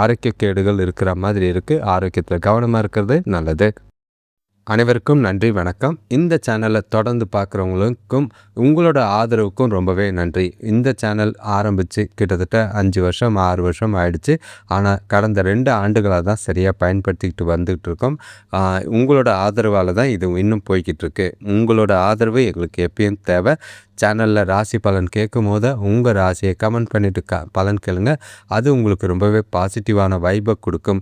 ஆரோக்கியக்கேடுகள் இருக்கிற மாதிரி இருக்குது. ஆரோக்கியத்தில் கவனமாக இருக்கிறது நல்லது. அனைவருக்கும் நன்றி, வணக்கம். இந்த சேனலை தொடர்ந்து பார்க்குறவங்களுக்கும் உங்களோட ஆதரவுக்கும் ரொம்பவே நன்றி. இந்த சேனல் ஆரம்பித்து கிட்டத்தட்ட 5 வருஷம் 6 வருஷம் ஆயிடுச்சு. ஆனால் கடந்த 2 ஆண்டுகளாக தான் சரியாக பயன்படுத்திக்கிட்டு வந்துக்கிட்டு இருக்கோம். உங்களோட ஆதரவால் தான் இது இன்னும் போய்கிட்டு இருக்கு. உங்களோட ஆதரவு எங்களுக்கு எப்பயும் தேவை. சேனலில் ராசி பலன் கேட்கும் போது உங்கள் ராசியை கமெண்ட் பண்ணிவிட்டு பலன் கேளுங்க. அது உங்களுக்கு ரொம்பவே பாசிட்டிவான வைபை கொடுக்கும்.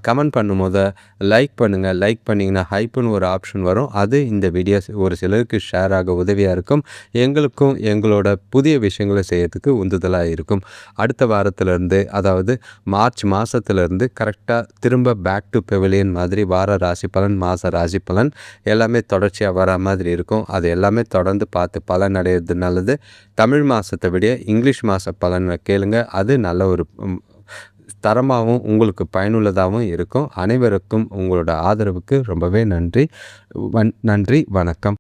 கமெண்ட் பண்ணும்போது லைக் பண்ணுங்கள். லைக் பண்ணிங்கன்னா ஹைப்புன்னு ஒரு ஆப்ஷன் வரும். அது இந்த வீடியோஸ் ஒரு சிலருக்கு ஷேர் ஆக உதவியாக இருக்கும். எங்களுக்கும் எங்களோட புதிய விஷயங்களை செய்யறதுக்கு உந்துதலாக இருக்கும். அடுத்த வாரத்திலேருந்து, அதாவது மார்ச் மாதத்துலேருந்து கரெக்டாக திரும்ப பேக் டு பெவிலியன் மாதிரி வார ராசி பலன், மாத ராசி பலன் எல்லாமே தொடர்ச்சியாக வர மாதிரி இருக்கும். அது எல்லாமே தொடர்ந்து பார்த்து பலன் அடையிறது நல்லது. தமிழ் மாதத்தை விட இங்கிலீஷ் மாத பலனை கேளுங்க. அது நல்ல ஒரு தரமாகவும் உங்களுக்கு பயனுள்ளதாகவும் இருக்கும். அனைவருக்கும் உங்களோட ஆதரவுக்கு ரொம்பவே நன்றி. நன்றி, வணக்கம்.